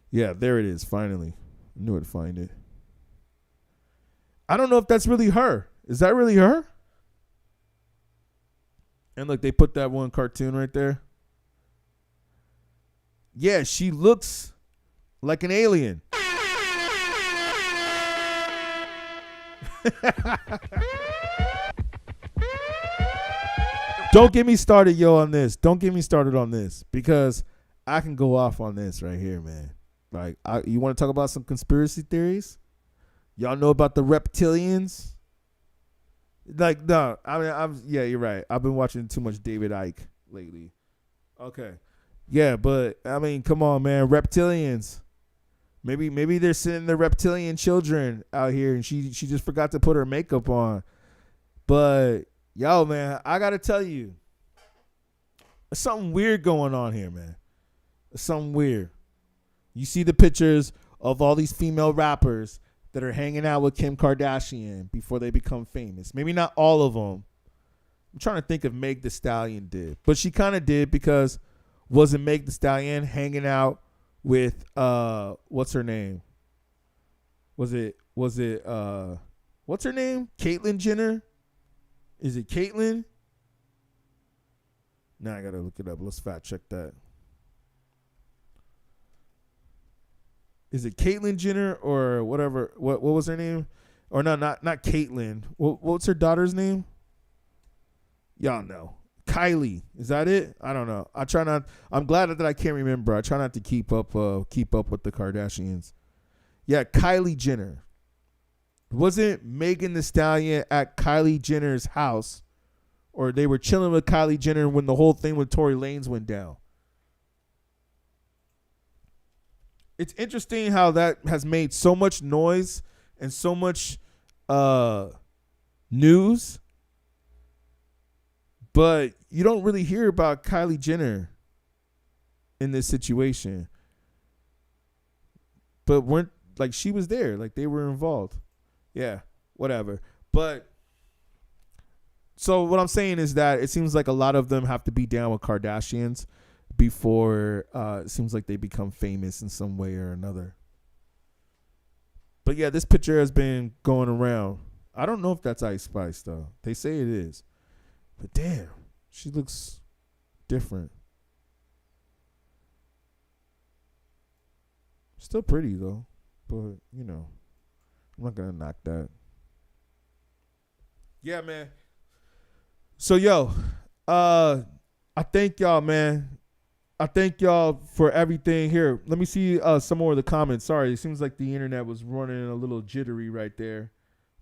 Yeah, there it is, finally. I knew I'd find it. I don't know if that's really her. Is that really her? And look, they put that one cartoon right there. Yeah, she looks like an alien. Don't get me started, on this. Don't get me started on this because I can go off on this right here, man. Like, you want to talk about some conspiracy theories? Y'all know about the reptilians? Like, no, I mean, yeah, you're right. I've been watching too much David Icke lately. Okay. Yeah, but I mean, come on, man. Reptilians. Maybe they're sending the reptilian children out here and she just forgot to put her makeup on. But yo, man, I gotta tell you, there's something weird going on here, man. There's something weird. You see the pictures of all these female rappers that are hanging out with Kim Kardashian before they become famous. Maybe not all of them. I'm trying to think if Meg Thee Stallion did, but she kind of did because wasn't Meg Thee Stallion hanging out with what's her name? Was it what's her name? Caitlyn Jenner? Is it Caitlyn? Now I gotta look it up. Let's fact check that. Is it Caitlyn Jenner or whatever? What was her name? Or no, not Caitlyn. What's her daughter's name? Y'all know. Kylie. Is that it? I don't know. I'm glad that I can't remember. I try not to keep up with the Kardashians. Yeah, Kylie Jenner. Wasn't Megan Thee Stallion at Kylie Jenner's house, or they were chilling with Kylie Jenner when the whole thing with Tory Lanez went down? It's interesting how that has made so much noise and so much news, but you don't really hear about Kylie Jenner in this situation. But she was there, like they were involved. Yeah, whatever. But so what I'm saying is that it seems like a lot of them have to be down with Kardashians before it seems like they become famous in some way or another. But yeah, this picture has been going around. I don't know if that's Ice Spice though. They say it is. But damn, she looks different. Still pretty though, but you know, I'm not gonna knock that. Yeah, man. So yo, I thank y'all, man. I thank y'all for everything here. Let me see some more of the comments. Sorry, it seems like the internet was running a little jittery right there.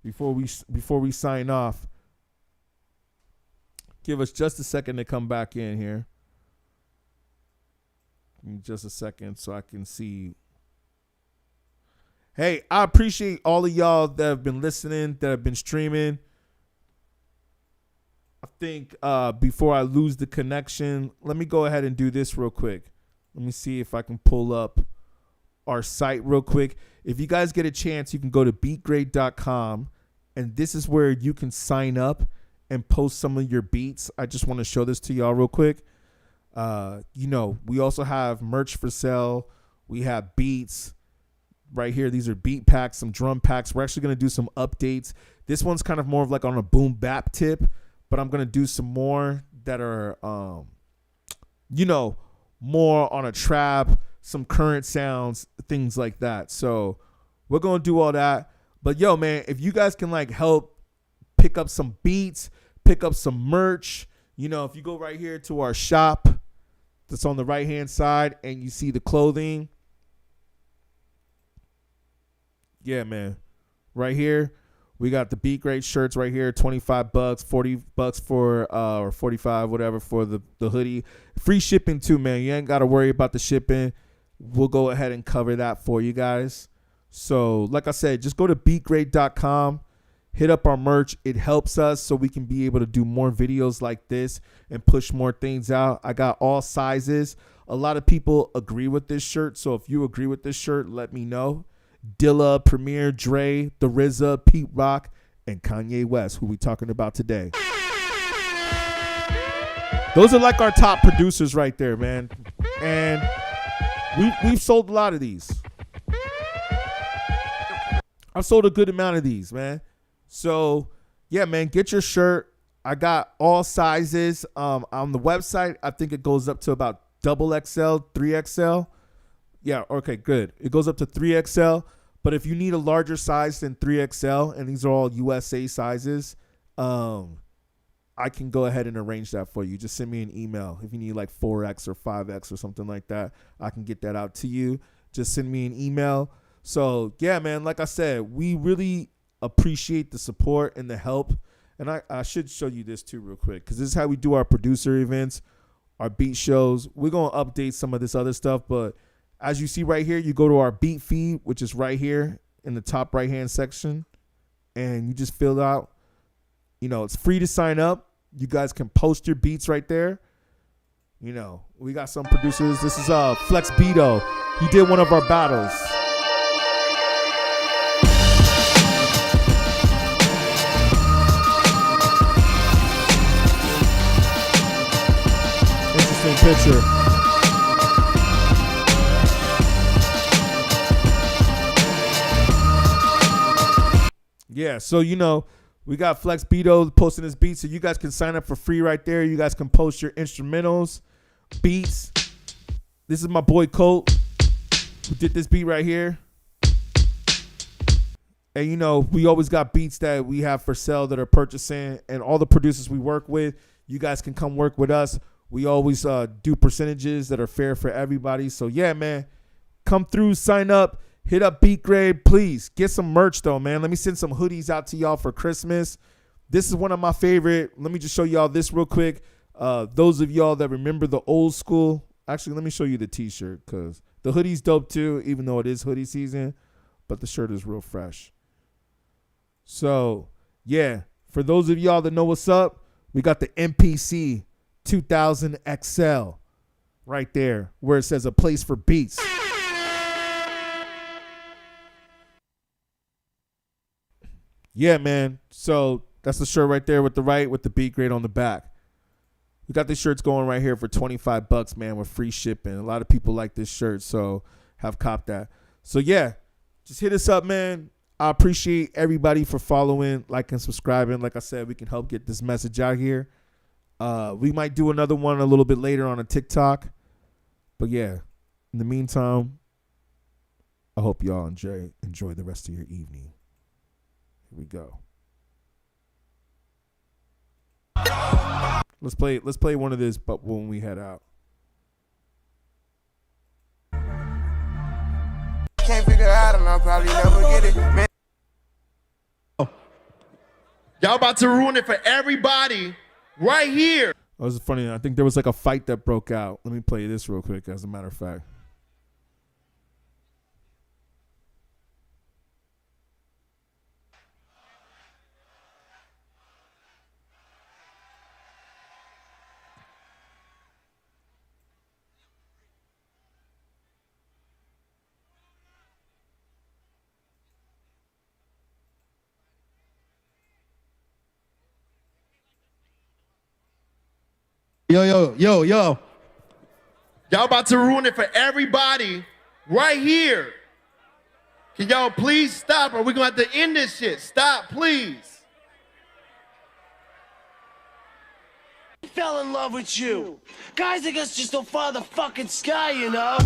Before we sign off, give us just a second to come back in here. Just a second so I can see. Hey, I appreciate all of y'all that have been listening, that have been streaming. I think before I lose the connection, let me go ahead and do this real quick. Let me see if I can pull up our site real quick. If you guys get a chance, you can go to beatgrade.com, and this is where you can sign up and post some of your beats. I just want to show this to y'all real quick. You know, we also have merch for sale. We have beats right here. These are beat packs, some drum packs. We're actually going to do some updates. This one's kind of more of like on a boom bap tip, but I'm going to do some more that are, you know, more on a trap, some current sounds, things like that. So we're going to do all that. But yo, man, if you guys can like help pick up some beats, pick up some merch, you know, if you go right here to our shop that's on the right hand side and you see the clothing. Yeah, man. Right here. We got the beatGrade shirts right here, $25, $40 for or 45, whatever, for the hoodie. Free shipping too, man. You ain't got to worry about the shipping. We'll go ahead and cover that for you guys. So, like I said, just go to beatgrade.com, hit up our merch. It helps us so we can be able to do more videos like this and push more things out. I got all sizes. A lot of people agree with this shirt. So if you agree with this shirt, let me know. Dilla, Premier, Dre, The RZA, Pete Rock, and Kanye West, who we talking about today. Those are like our top producers right there, man. And we've sold a lot of these. I've sold a good amount of these, man. So, yeah, man, get your shirt. I got all sizes. On the website, I think it goes up to about XXL, 3XL. Yeah, okay, good. It goes up to 3XL, but if you need a larger size than 3XL, and these are all USA sizes, I can go ahead and arrange that for you. Just send me an email. If you need like 4X or 5X or something like that, I can get that out to you. Just send me an email. So, yeah, man, like I said, we really appreciate the support and the help. And I should show you this too real quick, because this is how we do our producer events, our beat shows. We're going to update some of this other stuff, but as you see right here, you go to our beat feed, which is right here in the top right-hand section, and you just fill out. You know, it's free to sign up. You guys can post your beats right there. You know, we got some producers. This is Flex Beto. He did one of our battles. Interesting picture. Yeah, so, you know, we got Flex Beto posting his beats, so you guys can sign up for free right there. You guys can post your instrumentals, beats. This is my boy Colt, who did this beat right here. And, you know, we always got beats that we have for sale that are purchasing, and all the producers we work with, you guys can come work with us. We always do percentages that are fair for everybody. So, yeah, man, come through, sign up. Hit up beatGrade, please. Get some merch, though, man. Let me send some hoodies out to y'all for Christmas. This is one of my favorite. Let me just show y'all this real quick. Those of y'all that remember the old school. Actually, let me show you the T-shirt, because the hoodie's dope, too, even though it is hoodie season. But the shirt is real fresh. So, yeah, for those of y'all that know what's up, we got the MPC 2000 XL right there, where it says a place for beats. Yeah, man. So that's the shirt right there with the beatGrade on the back. We got these shirts going right here for $25, man, with free shipping. A lot of people like this shirt, so have copped that. So, yeah, just hit us up, man. I appreciate everybody for following, liking, subscribing. Like I said, we can help get this message out here. We might do another one a little bit later on a TikTok. But, yeah, in the meantime, I hope y'all enjoy the rest of your evening. Here we go. Let's play one of this, but when we head out. Can't figure out and I'll probably never get it. Man. Y'all about to ruin it for everybody right here. That was funny. I think there was like a fight that broke out. Let me play this real quick, as a matter of fact. Yo. Y'all about to ruin it for everybody right here. Can y'all please stop or we're going to have to end this shit. Stop, please. I fell in love with you. Guys, I guess just don't follow the fucking sky, you know?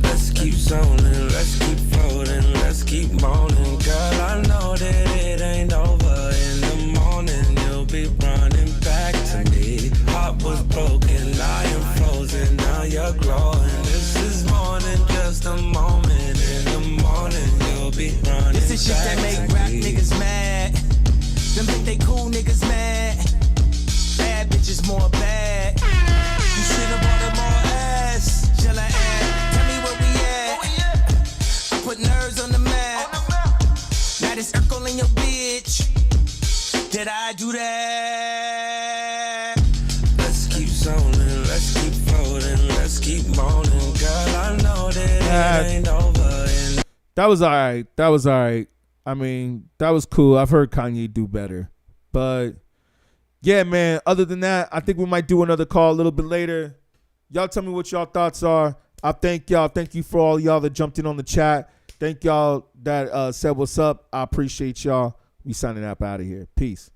Let's keep zoning, let's keep floating, let's keep moaning. Girl, I know that it ain't over. In the morning, you'll be running back to me. Heart was broken, I am frozen, now you're glowing. This is more than just a moment. In the morning, you'll be running This is shit back that make to rap me. niggas mad. Them think they cool niggas mad. Bad bitches more bad. You should've bought them more ass. Shall I add? Tell me where we at. I put nerves on the map. Now this Urkel in your bitch. Did I do that? Let's keep zoning, let's keep floating, let's keep moaning. Girl, I know that it ain't over. That was all right. I mean, that was cool. I've heard Kanye do better. But, yeah, man, other than that, I think we might do another call a little bit later. Y'all tell me what y'all thoughts are. I thank y'all. Thank you for all y'all that jumped in on the chat. Thank y'all that said what's up. I appreciate y'all. We signing up out of here. Peace.